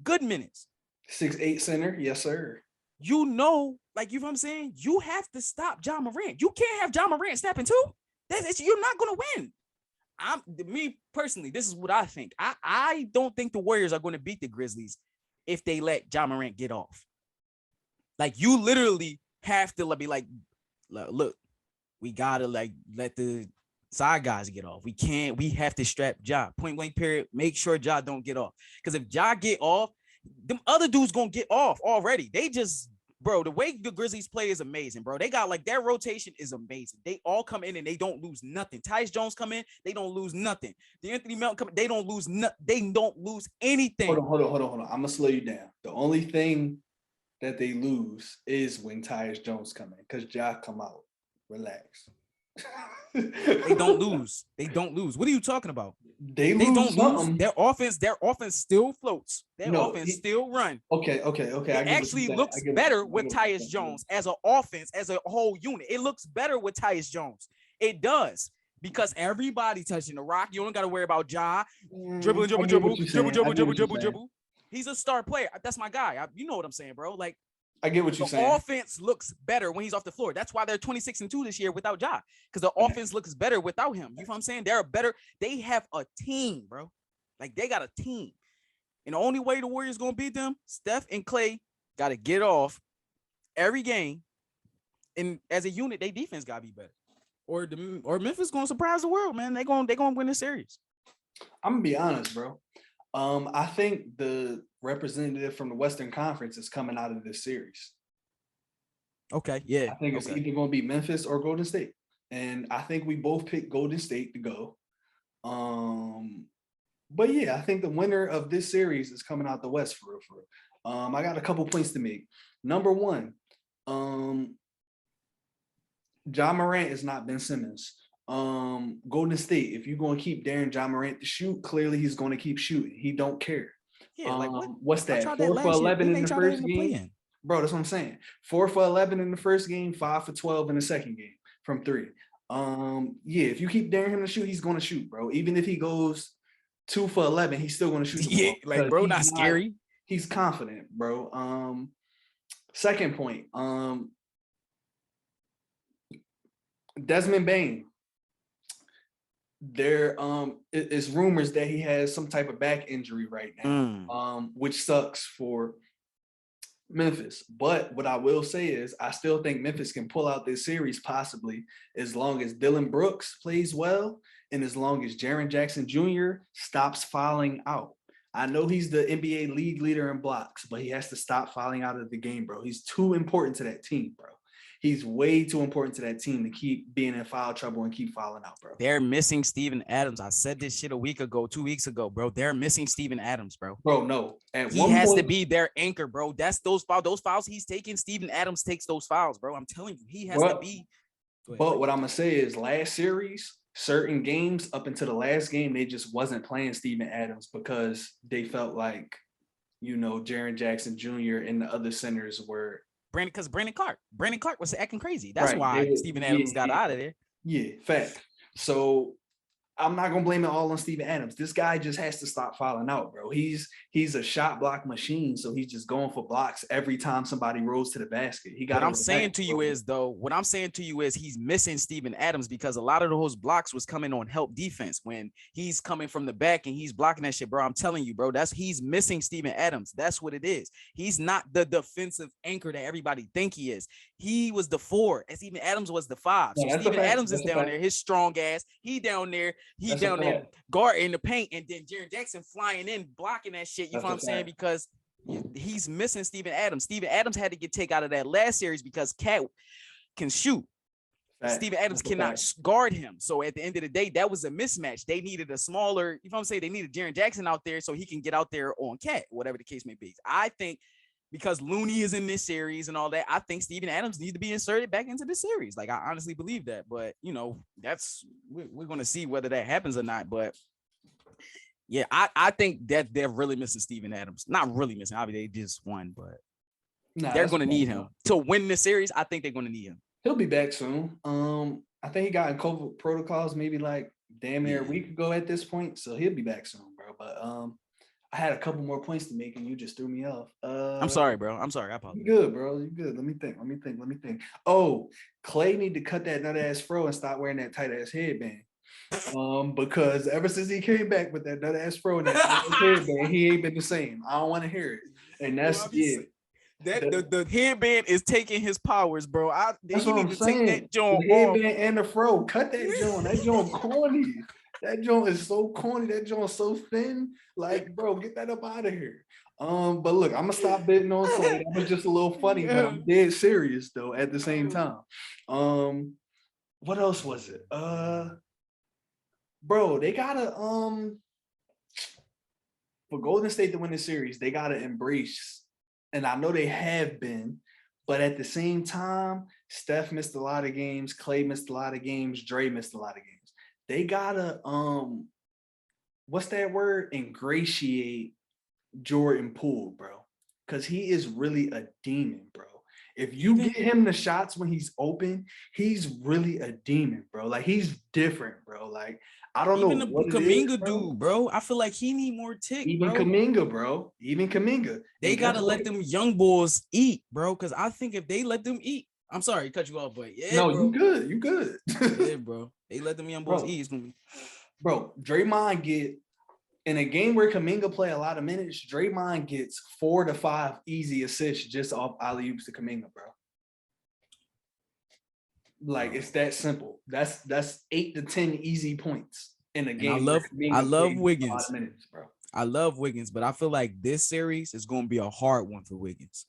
good minutes. 6'8" center, yes, sir. You know, like, you know what I'm saying? You have to stop Ja Morant. You can't have Ja Morant snapping too. You're not going to win. Me personally, this is what I think. I don't think the Warriors are going to beat the Grizzlies if they let Ja Morant get off. Like, you literally have to be like, look, we gotta like let the side guys get off. We have to strap Ja. Point blank period. Make sure Ja don't get off. Because if Ja get off, them other dudes gonna get off already. They just, bro, the way the Grizzlies play is amazing, bro. They got like, their rotation is amazing. They all come in and they don't lose nothing. Tyus Jones come in, they don't lose nothing. The Anthony Melton come in, they don't lose anything. Hold on. I'm gonna slow you down. The only thing that they lose is when Tyus Jones come in, because Ja come out. Relax. They don't lose. What are you talking about? They don't lose. Their offense still floats. Offense still run. Okay. It actually looks better with Tyus Jones as an offense, as a whole unit. It looks better with Tyus Jones. It does. Because everybody touching the rock. You don't got to worry about Ja. Dribble. He's a star player. That's my guy. You know what I'm saying, bro? Like, I get what you're saying. The offense looks better when he's off the floor. That's why they're 26-2 this year without Ja. Because the offense looks better without him. You know what I'm saying? They have a team, bro. Like, they got a team. And the only way the Warriors gonna beat them, Steph and Klay got to get off every game. And as a unit, they defense gotta be better. Or Memphis gonna surprise the world, man. They gonna win this series. I'm gonna be honest, bro. I think the representative from the Western Conference is coming out of this series. Okay, yeah. I think it's either going to be Memphis or Golden State. And I think we both picked Golden State to go. But yeah, I think the winner of this series is coming out the West for real. I got a couple points to make. Number one, Ja Morant is not Ben Simmons. Golden State, if you're going to keep daring Ja Morant to shoot, clearly he's going to keep shooting. He don't care. Yeah, like what's that? 4 for 11 in the first game? Bro, that's what I'm saying. 4 for 11 in the first game, 5 for 12 in the second game from 3. Yeah, if you keep daring him to shoot, he's going to shoot, bro. Even if he goes 2 for 11, he's still going to shoot. Yeah, like, bro, not scary. He's confident, bro. Second point, Desmond Bane. There is rumors that he has some type of back injury right now, which sucks for Memphis. But what I will say is I still think Memphis can pull out this series possibly as long as Dillon Brooks plays well and as long as Jaren Jackson Jr. stops fouling out. I know he's the NBA league leader in blocks, but he has to stop fouling out of the game, bro. He's too important to that team, bro. He's way too important to that team to keep being in foul trouble and keep fouling out, bro. They're missing Steven Adams. I said this shit a week ago, 2 weeks ago, bro. They're missing Steven Adams, bro. Bro, no. He has to be their anchor, bro. That's those fouls he's taking. Steven Adams takes those fouls, bro. I'm telling you, he has to be. But what I'm going to say is last series, certain games up until the last game, they just wasn't playing Steven Adams because they felt like, you know, Jaren Jackson Jr. and the other centers were Brandon Clark was acting crazy. That's why Steven Adams got out of there. Yeah, fact. So I'm not gonna blame it all on Steven Adams. This guy just has to stop fouling out, bro. He's a shot block machine, so he's just going for blocks every time somebody rolls to the basket. What I'm saying to you is he's missing Steven Adams because a lot of those blocks was coming on help defense when he's coming from the back and he's blocking that shit, bro. I'm telling you, bro, he's missing Steven Adams. That's what it is. He's not the defensive anchor that everybody think he is. He was the 4, and Steven Adams was the 5. So Steven Adams is down there, his strong ass. He down there. He down there guarding the paint, and then Jaren Jackson flying in, blocking that shit. You know what I'm saying? Because he's missing Steven Adams. Steven Adams had to get taken out of that last series because Cat can shoot. Steven Adams cannot guard him. So at the end of the day, that was a mismatch. They needed a smaller, you know what I'm saying? They needed Jaren Jackson out there so he can get out there on Cat, whatever the case may be. I think because Looney is in this series and all that, I think Steven Adams needs to be inserted back into the series. Like, I honestly believe that. But, we're going to see whether that happens or not. But, yeah, I think that they're really missing Steven Adams. Not really missing. Obviously, they just won, but they're going to need him. To win the series, I think they're going to need him. He'll be back soon. I think he got in COVID protocols maybe like damn near a week ago at this point. So he'll be back soon, bro. But I had a couple more points to make and you just threw me off. I'm sorry, bro. I'm sorry. I apologize. You good, bro. You good. Let me think. Oh, Clay need to cut that nut ass fro and stop wearing that tight ass headband. Because ever since he came back with that nut ass fro and that headband, he ain't been the same. I don't want to hear it. And that's it. The headband is taking his powers, bro. That's what I'm saying. Take that joint the headband off. And the fro. Cut that joint. That joint corny. That joint is so corny. That joint so thin. Like, bro, get that up out of here. But look, I'm gonna stop bidding on Clay. That was just a little funny, but I'm dead serious though at the same time. What else was it? Bro, they gotta for Golden State to win the series, they gotta embrace. And I know they have been, but at the same time, Steph missed a lot of games, Clay missed a lot of games, Dre missed a lot of games. They gotta what's that word? Ingratiate Jordan Poole, bro. Because he is really a demon, bro. If you get him the shots when he's open, he's really a demon, bro. Like, he's different, bro. Like, I don't know what Kuminga dude, bro. I feel like he need more tick, Even Kuminga, bro. Even Kuminga. They gotta let them young boys eat, bro. Because I think if they let them eat, I'm sorry to cut you off, but yeah, no, bro. You good. Yeah, bro. They let them young boys eat. It's gonna be... Bro, Draymond get in a game where Kuminga play a lot of minutes, Draymond gets 4 to 5 easy assists just off alley-oops to Kuminga, bro. Like, it's that simple. That's 8 to 10 easy points in a game. I love Wiggins. Minutes, bro. I love Wiggins, but I feel like this series is going to be a hard one for Wiggins.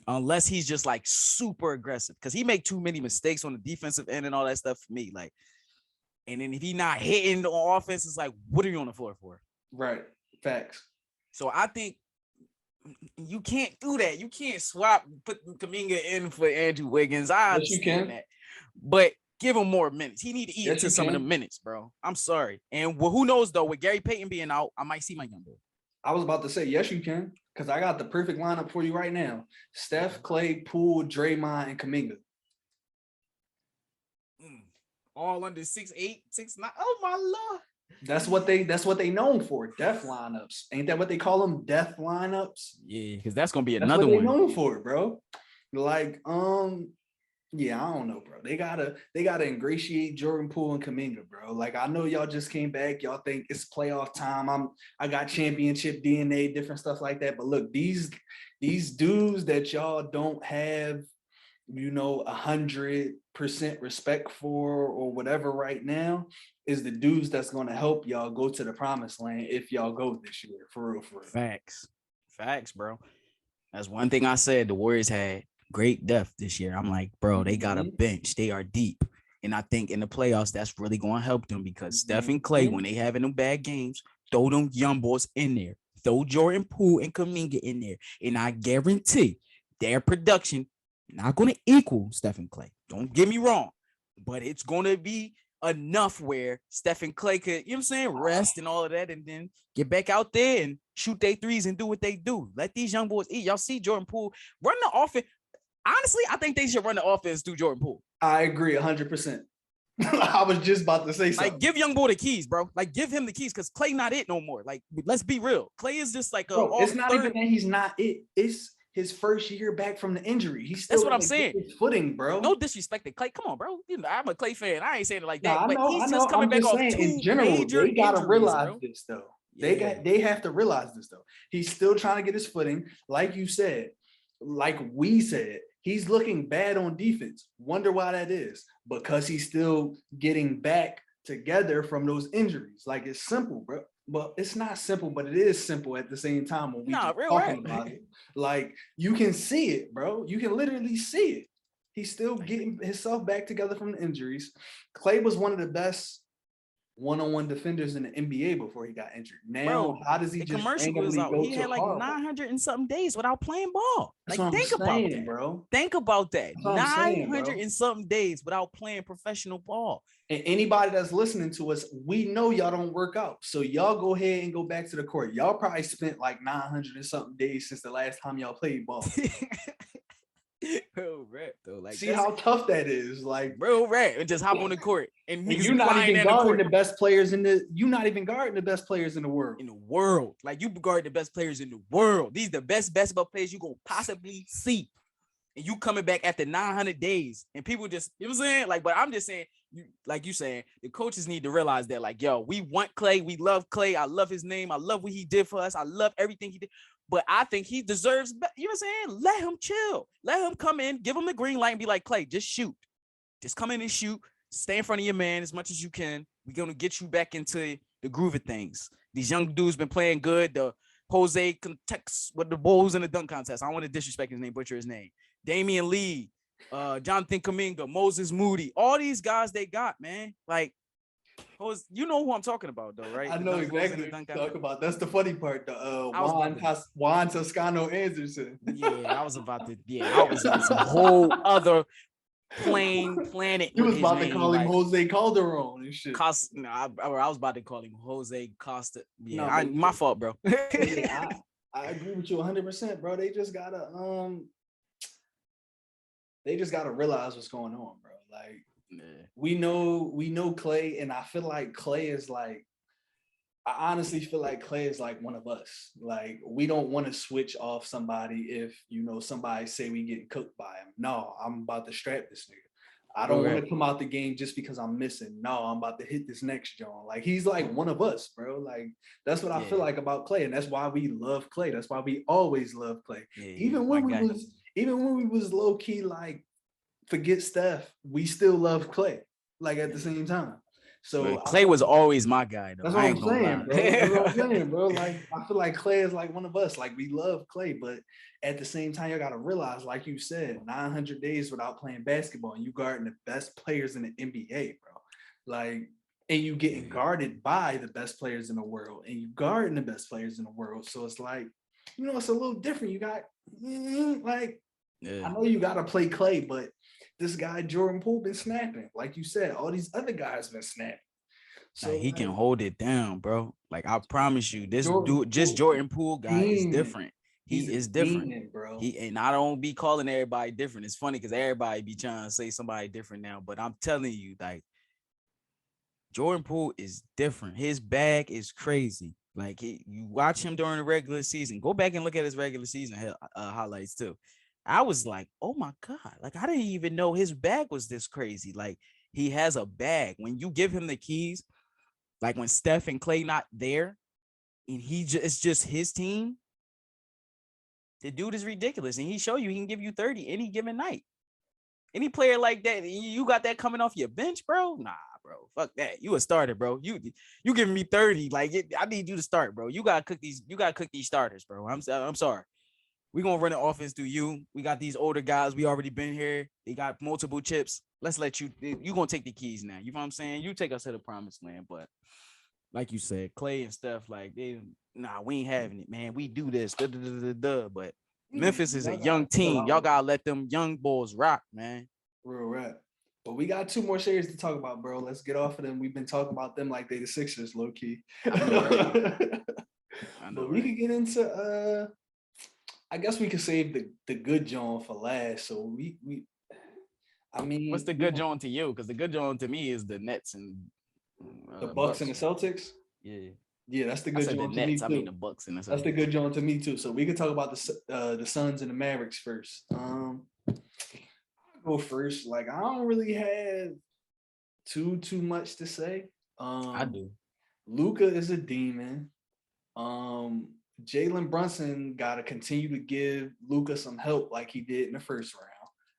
Unless he's just like super aggressive, because he make too many mistakes on the defensive end and all that stuff for me. Like, and then if he not hitting on offense, it's like, what are you on the floor for? Right. Facts. So I think you can't do that. You can't put Kuminga in for Andrew Wiggins. I understand that. But give him more minutes. He need to eat into some of the minutes, bro. I'm sorry. And who knows, though, with Gary Payton being out, I might see my young boy. I was about to say, yes, you can. Because I got the perfect lineup for you right now. Steph, Clay, Poole, Draymond, and Kuminga. All under 6'8", 6'9". Oh, my Lord. That's what they known for. Death lineups. Ain't that what they call them? Death lineups? Yeah, because that's gonna be another one. They known for it, bro. Like, yeah, I don't know, bro. They gotta ingratiate Jordan Poole and Kuminga, bro. Like, I know y'all just came back. Y'all think it's playoff time. I got championship DNA, different stuff like that. But look, these dudes that y'all don't have, 100% respect for or whatever right now is the dudes that's going to help y'all go to the promised land if y'all go this year, for real. Facts, bro. That's one thing I said. The Warriors had great depth this year. I'm like, bro, they got a bench. They are deep. And I think in the playoffs, that's really going to help them because Steph and Clay, when they having them bad games, throw them young boys in there. Throw Jordan Poole and Kuminga in there. And I guarantee their production not going to equal Steph and Clay. Don't get me wrong. But it's going to be enough where Steph and Clay could, rest and all of that and then get back out there and shoot their threes and do what they do. Let these young boys eat. Y'all see Jordan Poole run the offense. Honestly, I think they should run the offense through Jordan Poole. I agree 100%. I was just about to say something. Like, give young boy the keys, bro. Like, give him the keys because Clay not it no more. Like, let's be real. Clay is just like it's not even that he's not it. It's his first year back from the injury. He's still that's what I'm saying. His footing, bro. No disrespect to Clay. Come on, bro. I'm a Clay fan. I ain't saying it like that. But he's just coming back off two in general, they gotta realize this though. Yeah. They have to realize this though. He's still trying to get his footing. Like you said, like we said, he's looking bad on defense. Wonder why that is. Because he's still getting back together from those injuries. Like, it's simple, bro. But it's not simple, but it is simple at the same time when we talking about it. Like, you can see it, bro. You can literally see it. He's still getting himself back together from the injuries. Clay was one of the best one-on-one defenders in the NBA before he got injured. Now, Bro, how does he the just commercial was randomly out. go He to had like Harvard? 900 and something days without playing ball. That's Like, what I'm think about saying, that. bro. Think about that. That's what I'm saying, 900 bro. and something days without playing professional ball. And anybody that's listening to us, we know y'all don't work out. So y'all go ahead and go back to the court. Y'all probably spent like 900 and something days since the last time y'all played ball. Bro, rap though. Like, see how tough that is. Like, bro, rap and just hop on the court and niggas you're not flying even in the court. guarding the best players in the. You're not even guarding the best players in the world. In the world, like you guard the best players in the world. These the best basketball players you gonna possibly see, and you coming back after 900 days, and people just, you know what I'm saying? Like, but I'm just saying, like you saying, the coaches need to realize that, like, yo, we want Clay, we love Clay. I love his name. I love what he did for us. I love everything he did. But I think he deserves, you know what I'm saying? Let him chill. Let him come in, give him the green light and be like, Clay, just shoot. Just come in and shoot. Stay in front of your man as much as you can. We're going to get you back into the groove of things. These young dudes been playing good. The Jose Context with the Bulls in the dunk contest. I don't want to disrespect his name, butcher his name. Damian Lee, Jonathan Kuminga, Moses Moody. All these guys they got, man. Like, you know who I'm talking about, though, right? I know exactly what you're talking about. That's the funny part. The Juan Toscano Anderson. Yeah, I was about to. Yeah, I was on some whole other planet. You was about to call him Jose Calderon and shit. I was about to call him Jose Costa. Yeah, no, my fault, bro. I agree with you 100%, bro. They just gotta realize what's going on, bro. Like, we know Clay, and I feel like Clay is like, I honestly feel like Clay is like one of us. Like, we don't want to switch off somebody if, somebody say we get cooked by him. No, I'm about to strap this nigga. I don't want to come out the game just because I'm missing. No, I'm about to hit this next John. Like, he's like one of us, bro. Like, that's what I feel like about Clay, and that's why we love Clay. That's why we always love Clay. Even when we was low key like, forget Steph, we still love Clay. Like, at the same time. So Clay was always my guy, though. That's what I'm saying, bro. That's what I'm saying, bro. Like, I feel like Clay is like one of us. Like, we love Clay, but at the same time, you gotta realize, like you said, 900 days without playing basketball, and you guarding the best players in the NBA, bro. Like, and you getting guarded by the best players in the world, and you guarding the best players in the world. So it's like, it's a little different. You got I know you gotta play Clay, but this guy Jordan Poole been snapping. Like you said, all these other guys been snapping. So he can hold it down, bro. Like, I promise you, this dude, just Jordan Poole guy is different. He is different, demon, bro. And I don't be calling everybody different. It's funny because everybody be trying to say somebody different now, but I'm telling you, like, Jordan Poole is different. His bag is crazy. Like, you watch him during the regular season. Go back and look at his regular season highlights too. I was like, oh my God, like, I didn't even know his bag was this crazy. Like, he has a bag. When you give him the keys, like when Steph and Clay not there, and it's just his team, the dude is ridiculous. And he show you he can give you 30 any given night. Any player like that, you got that coming off your bench, bro? Nah, bro. Fuck that. You a starter, bro. You giving me 30. Like, I need you to start, bro. You gotta cook these starters, bro. I'm sorry. We're going to run an offense through you. We got these older guys. We already been here. They got multiple chips. Let's let you going to take the keys now. You know what I'm saying? You take us to the promised land. But like you said, Clay and stuff, like, we ain't having it, man. We do this. But Memphis is a young team. Y'all got to let them young boys rock, man. Real rap. But we got 2 more series to talk about, bro. Let's get off of them. We've been talking about them like they the Sixers, low key. I know, but we could get into I guess we could save the good John for last. So I mean, what's the good John to you? Because the good John to me is the Nets and the Bucks and the Celtics. Yeah, that's the good John to me too. I mean the Bucks and the Celtics. That's the good John to me too. So we could talk about the Suns and the Mavericks first. I'll go first. Like, I don't really have too much to say. I do. Luka is a demon. Jalen Brunson got to continue to give Luka some help like he did in the first round.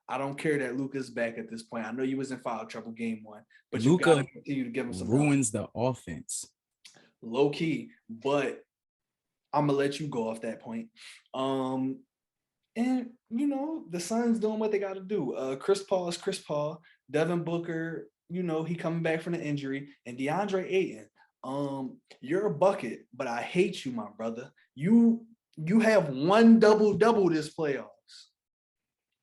I don't care that Luka's back at this point. I know you was in foul trouble game 1, but Luka, you got to continue to give him some ruins help. The offense. Low key, but I'm going to let you go off that point. And, the Suns doing what they got to do. Chris Paul is Chris Paul. Devin Booker he coming back from the injury, and DeAndre Ayton, you're a bucket, but I hate you, my brother. You have one double this playoffs.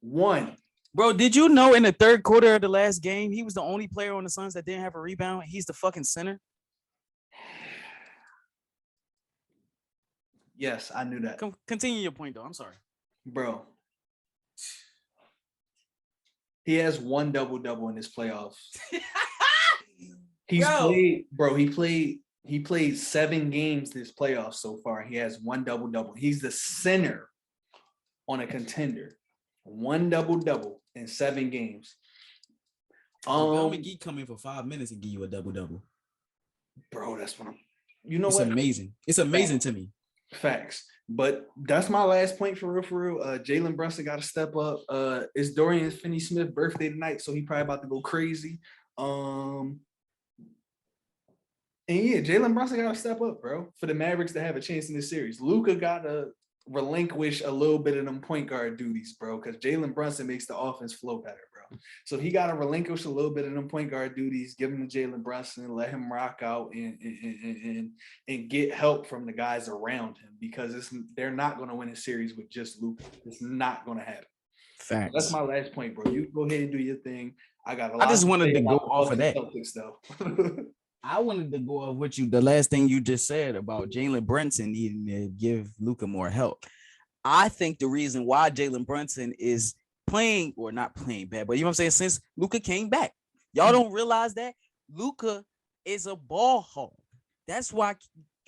One. Bro, did you know in the third quarter of the last game, he was the only player on the Suns that didn't have a rebound? He's the fucking center. Yes, I knew that. Continue your point, though. I'm sorry. Bro. He has one double in his playoffs. He played 7 games this playoff so far. He has one double. He's the center on a contender. One double in 7 games. McGee come in for 5 minutes and give you a double. Bro, that's what it's amazing. It's amazing to me. Facts. But that's my last point for real. Jalen Brunson got to step up. It's Dorian Finney-Smith's birthday tonight, so he probably about to go crazy. And yeah, Jalen Brunson got to step up, bro, for the Mavericks to have a chance in this series. Luka got to relinquish a little bit of them point guard duties, bro, because Jalen Brunson makes the offense flow better, bro. So he got to relinquish a little bit of them point guard duties, give him to Jalen Brunson, let him rock out and get help from the guys around him, because they're not going to win a series with just Luka. It's not going to happen. Facts. That's my last point, bro. You go ahead and do your thing. I just wanted to go off of that. Celtics, I wanted to go off with you. The last thing you just said about Jalen Brunson needing to give Luka more help. I think the reason why Jalen Brunson is playing, or not playing bad, but you know what I'm saying, since Luka came back, y'all don't realize that Luka is a ball hog. That's why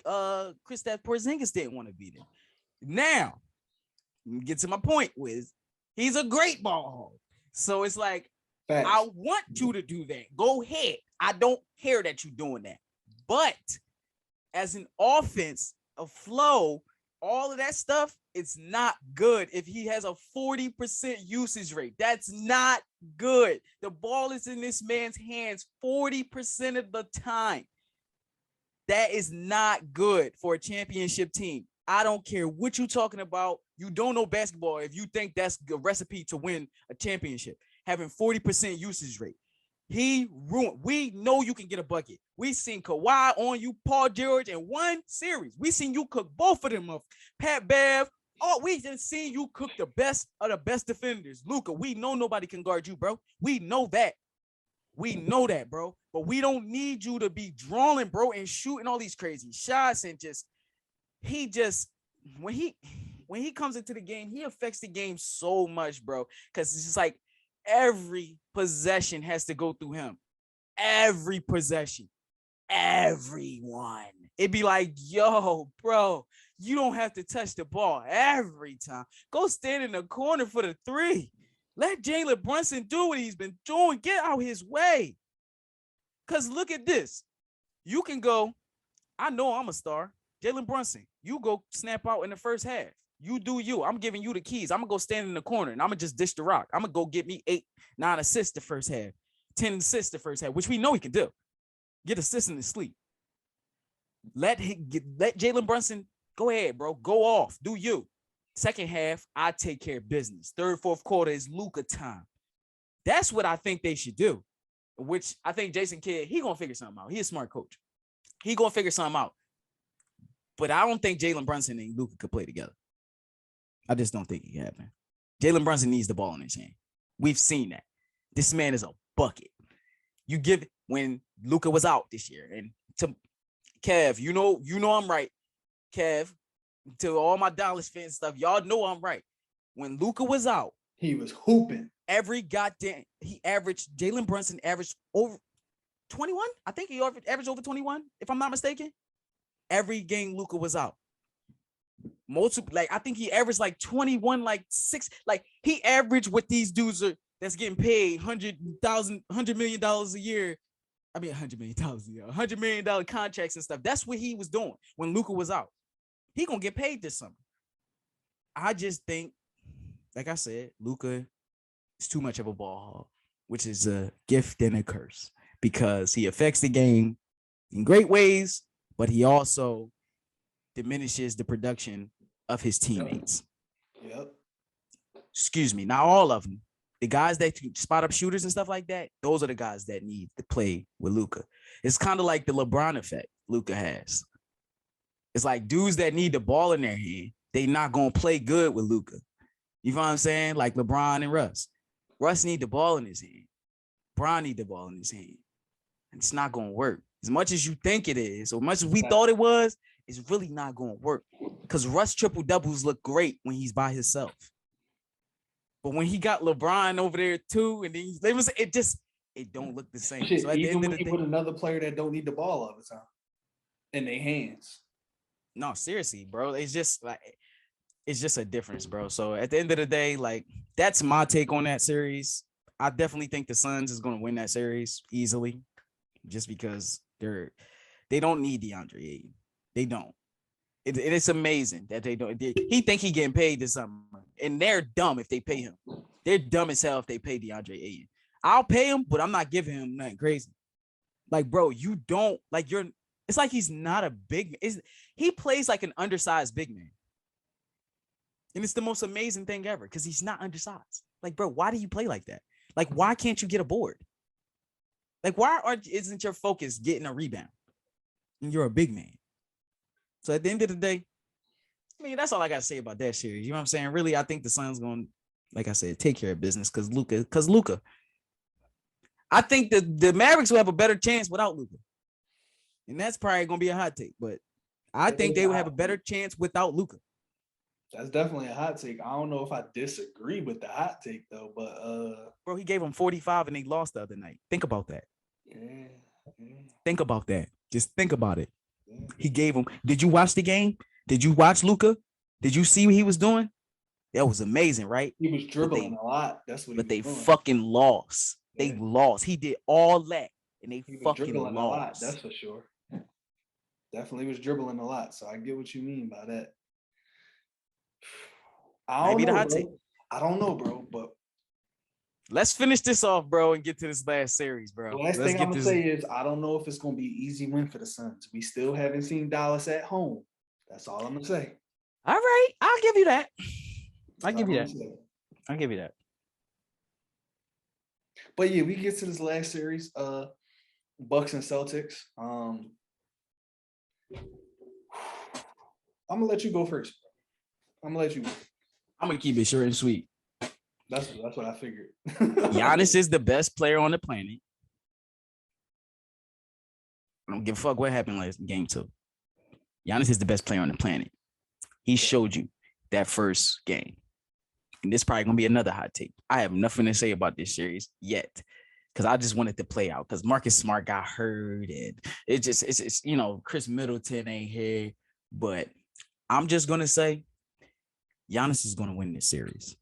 Kristaps Porzingis didn't want to be there. Now, get to my point with he's a great ball hog. So it's like, Facts. I want you to do that. Go ahead. I don't care that you're doing that. But as an offense, a flow, all of that stuff, it's not good if he has a 40% usage rate. That's not good. The ball is in this man's hands 40% of the time. That is not good for a championship team. I don't care what you're talking about. You don't know basketball if you think that's a recipe to win a championship. Having 40% usage rate. He ruined. We know you can get a bucket. We seen Kawhi on you, Paul George, in one series. We seen you cook both of them up. Pat Bev. Oh, we just seen you cook the best of the best defenders. Luka, we know nobody can guard you, bro. We know that. We know that, bro. But we don't need you to be drawing, bro, and shooting all these crazy shots and when he comes into the game, he affects the game so much, bro. Because it's just like every possession has to go through him. Every possession. Everyone. It'd be like, yo, bro, you don't have to touch the ball every time. Go stand in the corner for the 3. Let Jalen Brunson do what he's been doing. Get out his way. Because look at this. You can go, I know I'm a star. Jalen Brunson, you go snap out in the first half. You do you. I'm giving you the keys. I'm going to go stand in the corner, and I'm going to just dish the rock. I'm going to go get me 8, 9 assists the first half, 10 assists the first half, which we know he can do. Get assists in his sleep. Let Jalen Brunson go ahead, bro. Go off. Do you. Second half, I take care of business. Third, fourth quarter is Luka time. That's what I think they should do, which I think Jason Kidd, he going to figure something out. He's a smart coach. He going to figure something out. But I don't think Jalen Brunson and Luka could play together. I just don't think it can happen. Jalen Brunson needs the ball in his hand. We've seen that. This man is a bucket. You give it when Luka was out this year. And to Kev, you know I'm right. Kev, to all my Dallas fans stuff, y'all know I'm right. When Luka was out, he was hooping. Jalen Brunson averaged over 21. I think he averaged over 21, if I'm not mistaken. Every game Luka was out. I think he averaged like 21, like 6. Like he averaged what these dudes are that's getting paid $100 million a year. I mean, $100 million a year, $100 million contracts and stuff. That's what he was doing when Luka was out. He gonna get paid this summer. I just think, like I said, Luka is too much of a ball hog, which is a gift and a curse because he affects the game in great ways, but he also diminishes the production of his teammates. Yep. Excuse me, not all of them, The guys that spot up shooters and stuff like that, those are the guys that need to play with Luka. It's kind of like the LeBron effect Luka has. It's like dudes that need the ball in their hand, they not gonna play good with Luka. You know what I'm saying? Like LeBron and Russ. Russ need the ball in his hand. Bron need the ball in his hand. And it's not gonna work. As much as you think it is, or much as we thought it was, it's really not gonna work. Because Russ triple doubles look great when he's by himself. But when he got LeBron over there too, and then it don't look the same. Shit, so at the even end of when the you day, put another player that don't need the ball all the time in their hands. no, seriously, bro. It's just a difference, bro. So at the end of the day, like that's my take on that series. I definitely think the Suns is going to win that series easily, just because they don't need DeAndre Ayton. They don't. It's amazing that they don't. He think he getting paid this summer, and they're dumb if they pay him. They're dumb as hell if they pay DeAndre Ayton. I'll pay him, but I'm not giving him nothing crazy. Like, bro, you don't like you're. It's like he's not a big man. He plays like an undersized big man. And it's the most amazing thing ever because he's not undersized. Like, bro, why do you play like that? Like, why can't you get a board? Like, isn't your focus getting a rebound? And you're a big man. So at the end of the day, I mean, that's all I got to say about that series. You know what I'm saying? Really, I think the Suns going, like I said, take care of business because Luka. I think the Mavericks will have a better chance without Luka. And that's probably going to be a hot take, but I think they would have a better chance without Luka. That's definitely a hot take. I don't know if I disagree with the hot take though, but bro, he gave them 45 and they lost the other night. Think about that. Yeah. Think about that. Just think about it. Yeah. He gave them. Did you watch the game? Did you watch Luka? Did you see what he was doing? That was amazing, right? He was dribbling a lot. That's what. But they doing. fucking lost. Yeah. They lost. He did all that, and they fucking dribbling lost. A lot, that's for sure. Definitely was dribbling a lot. So I get what you mean by that. I don't know, bro, but let's finish this off, bro, and get to this last series, bro. The last thing I'm gonna say is I don't know if it's gonna be an easy win for the Suns. We still haven't seen Dallas at home. That's all I'm gonna say. All right, I'll give you that. I'll give you that. But yeah, we get to this last series, Bucks and Celtics. I'm gonna let you go first. I'm gonna let you. I'm gonna keep it short and sweet. That's what I figured. Giannis is the best player on the planet. I don't give a fuck what happened last game 2. Giannis is the best player on the planet. He showed you that first game. And this probably gonna be another hot take. I have nothing to say about this series yet. Because I just wanted to play out. Because Marcus Smart got hurt. And it's Chris Middleton ain't here. But I'm just gonna say Giannis is going to win this series.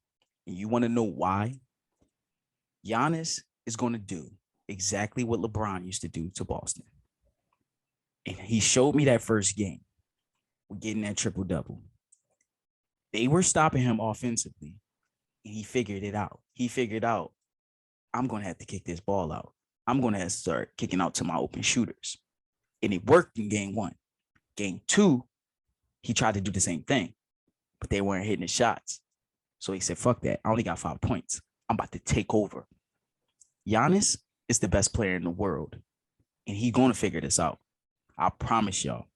And you want to know why? Giannis is going to do exactly what LeBron used to do to Boston. And he showed me that first game. We're getting that triple-double. They were stopping him offensively. And he figured it out. He figured out, I'm going to have to kick this ball out. I'm going to have to start kicking out to my open shooters. And it worked in game 1. Game 2, he tried to do the same thing. But they weren't hitting the shots. So he said, fuck that. I only got 5 points. I'm about to take over. Giannis is the best player in the world. And he's going to figure this out. I promise y'all.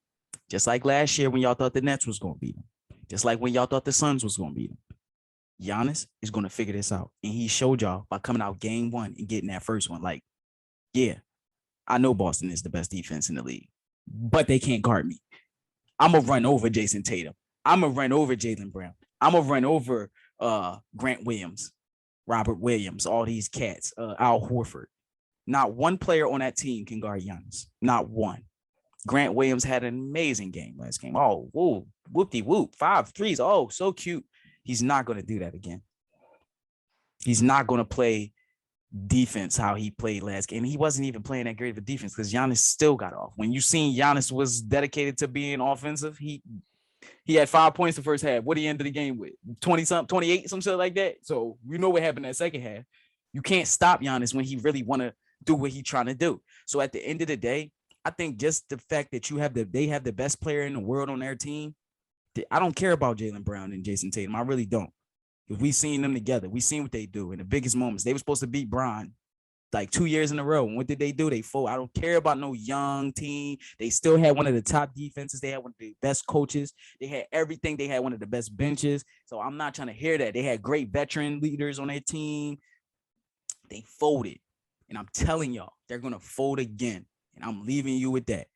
Just like last year when y'all thought the Nets was going to beat him. Just like when y'all thought the Suns was going to beat him. Giannis is going to figure this out. And he showed y'all by coming out game 1 and getting that first one. Like, yeah, I know Boston is the best defense in the league. But they can't guard me. I'm going to run over Jason Tatum. I'm going to run over Jaylen Brown. I'm going to run over Grant Williams, Robert Williams, all these cats, Al Horford. Not one player on that team can guard Giannis. Not one. Grant Williams had an amazing game last game. Oh, whoa, whoop-de-whoop, 5 threes. Oh, so cute. He's not going to do that again. He's not going to play defense how he played last game. He wasn't even playing that great of a defense because Giannis still got off. When you seen Giannis was dedicated to being offensive, he had 5 points the first half. What did he end the game with? 20-something, 28, some shit like that. So you know what happened that second half. You can't stop Giannis when he really want to do what he's trying to do. So at the end of the day, I think just the fact that they have the best player in the world on their team, I don't care about Jaylen Brown and Jason Tatum. I really don't. If we seen them together, we seen what they do in the biggest moments. They were supposed to beat Bron like 2 years in a row. And what did they do? They fold. I don't care about no young team. They still had one of the top defenses. They had one of the best coaches. They had everything. They had one of the best benches. So I'm not trying to hear that. They had great veteran leaders on their team. They folded. And I'm telling y'all, they're going to fold again. And I'm leaving you with that.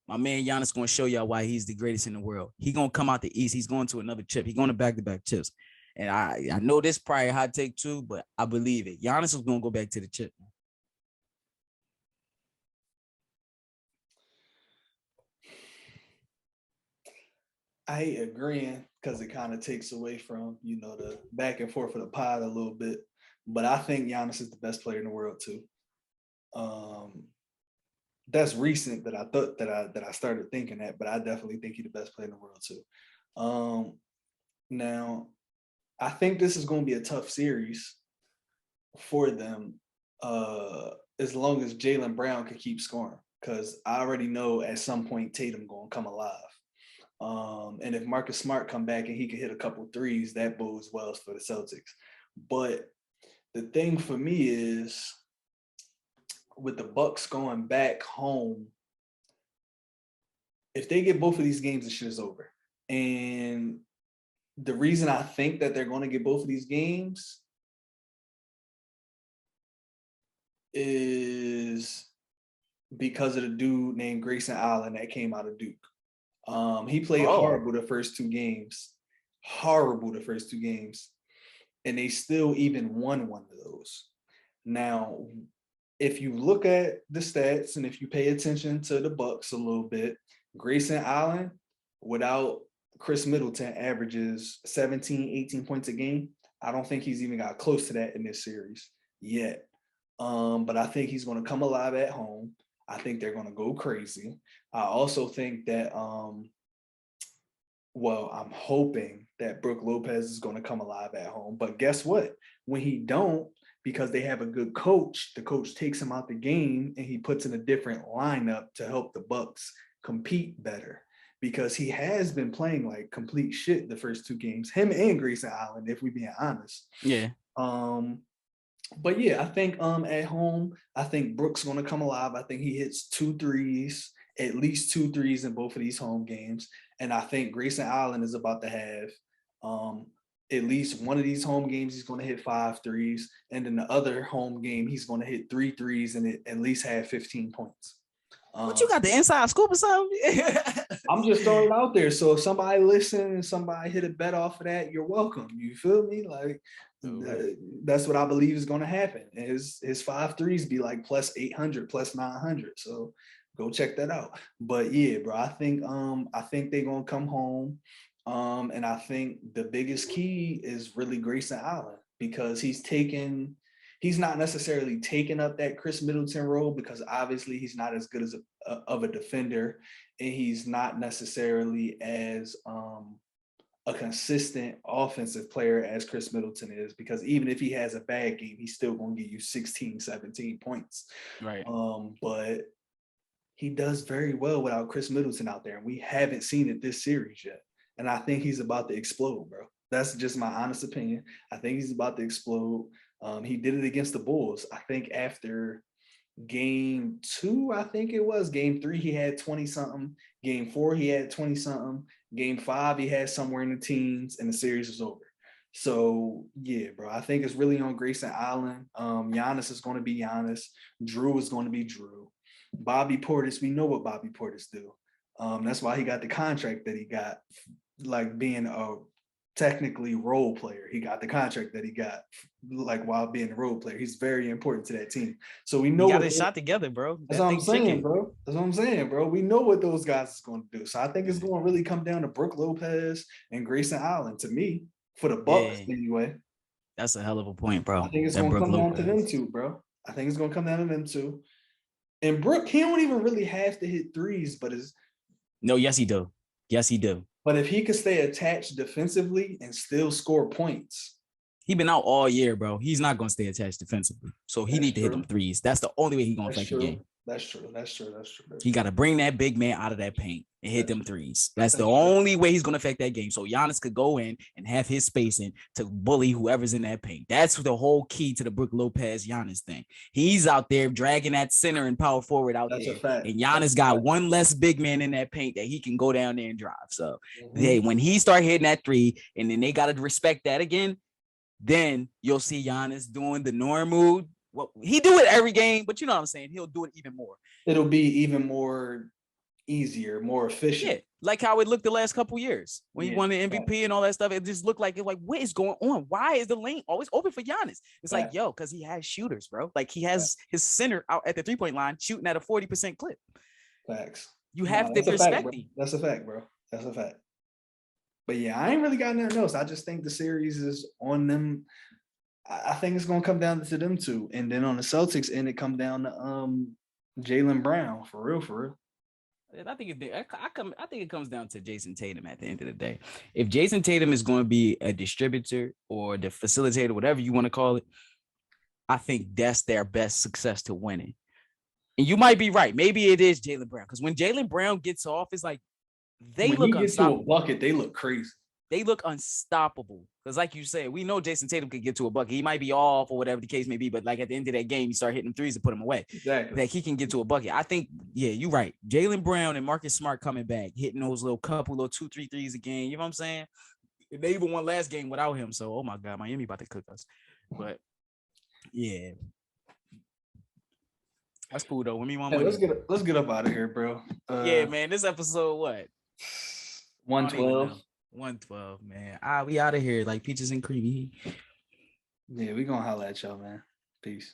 My man Giannis going to show y'all why he's the greatest in the world. He's going to come out the East. He's going to another chip. He's going to back-to-back chips. And I know this probably a hot take too, but I believe it. Giannis is going to go back to the chip. I hate agreeing because it kind of takes away from, the back and forth of the pod a little bit. But I think Giannis is the best player in the world too. That's recent that I thought that I started thinking that, but I definitely think he's the best player in the world too. Now, I think this is going to be a tough series for them as long as Jaylen Brown can keep scoring, because I already know at some point Tatum going to come alive. And if Marcus Smart come back and he can hit a couple threes, that bodes well for the Celtics. But the thing for me is, with the Bucks going back home, if they get both of these games, the shit is over. And the reason I think that they're going to get both of these games is because of the dude named Grayson Allen that came out of Duke. He played horrible the first two games. And they still even won one of those. Now, if you look at the stats and if you pay attention to the Bucks a little bit, Grayson Allen, without Chris Middleton, averages 17, 18 points a game. I don't think he's even got close to that in this series yet. But I think he's going to come alive at home. I think they're going to go crazy. I also think that, I'm hoping that Brook Lopez is going to come alive at home. But guess what? When he don't, because they have a good coach, the coach takes him out the game and he puts in a different lineup to help the Bucks compete better, because he has been playing like complete shit the first two games, him and Grayson Allen, if we being honest. Yeah. But yeah, I think at home, I think Brook's going to come alive. I think he hits 2 threes, at least 2 threes in both of these home games. And I think Grayson Allen is about to have at least one of these home games, he's going to hit 5 threes. And in the other home game, he's going to hit 3 threes and at least have 15 points. What, you got the inside scoop or something? I'm just throwing it out there. So if somebody listen and somebody hit a bet off of that, you're welcome. You feel me? Like, that's what I believe is going to happen. His 5 threes be like plus 800, plus 900. So go check that out. But yeah, bro, I think they're going to come home. And I think the biggest key is really Grayson Allen, because he's not necessarily taking up that Chris Middleton role, because obviously he's not as good as of a defender, and he's not necessarily as a consistent offensive player as Chris Middleton is, because even if he has a bad game, he's still going to give you 16, 17 points. Right. But he does very well without Chris Middleton out there, and we haven't seen it this series yet. And I think he's about to explode, bro. That's just my honest opinion. I think he's about to explode. He did it against the Bulls. I think after game 2, I think it was game 3, he had 20 something. Game 4, he had 20 something. Game 5, he had somewhere in the teens, and the series was over. So yeah, bro, I think it's really on Grayson Allen. Giannis is going to be Giannis. Drew is going to be Drew. Bobby Portis, we know what Bobby Portis do. That's why he got the contract that he got, like being a technically role player. He got the contract that he got, like, while being a role player. He's very important to that team. So we know got his shot together, bro. That's what I'm saying, bro. That's what I'm saying, bro. We know what those guys is going to do. So I think it's going to really come down to Brook Lopez and Grayson Allen, to me, for the Bucks anyway. That's a hell of a point, bro. I think it's going to come down to them two, bro. I think it's going to come down to them two. And Brook, he don't even really have to hit threes, but yes, he do. Yes, he do. But if he could stay attached defensively and still score points. He been out all year, bro. He's not going to stay attached defensively. So he need to hit them threes. That's the only way he's going to affect the game. That's true. That's true. That's true. He got to bring that big man out of that paint and hit them threes. That's the true. only way he's going to affect that game. So Giannis could go in and have his spacing to bully whoever's in that paint. That's the whole key to the Brook Lopez Giannis thing. He's out there dragging that center and power forward out That's there. a fact. And Giannis got one less big man in that paint that he can go down there and drive. So hey, when he start hitting that three, and then they got to respect that again, then you'll see Giannis doing the norm move. Well, he do it every game, but you know what I'm saying? He'll do it even more. It'll be even more easier, more efficient. Yeah, like how it looked the last couple years when he won the MVP and all that stuff. It just looked like what is going on? Why is the lane always open for Giannis? It's like, yo, because he has shooters, bro. Like he has his center out at the 3-point line shooting at a 40% clip. Facts. You have to respect him. That's a fact, bro. That's a fact. But yeah, I ain't really got nothing else. I just think the series is on them. I think it's gonna come down to them two, and then on the Celtics end, it come down to Jaylen Brown for real. And I think it comes down to Jason Tatum at the end of the day. If Jason Tatum is going to be a distributor or the facilitator, whatever you want to call it, I think that's their best success to winning. And you might be right. Maybe it is Jaylen Brown, because when Jaylen Brown gets off, it's like they look unstoppable. To a bucket, they look crazy. They look unstoppable. Because like you said, we know Jason Tatum could get to a bucket. He might be off or whatever the case may be, but like at the end of that game, you start hitting threes and put him away. Exactly. Like he can get to a bucket. I think, yeah, you're right. Jaylen Brown and Marcus Smart coming back, hitting those little 2-3 threes a game. You know what I'm saying? They even won last game without him. So, oh my God, Miami about to cook us. But yeah. That's cool though. Let's get up out of here, bro. Yeah, man. This episode, what? 112. 112, man. We out of here like peaches and cream. Yeah, we gonna holla at y'all, man. Peace.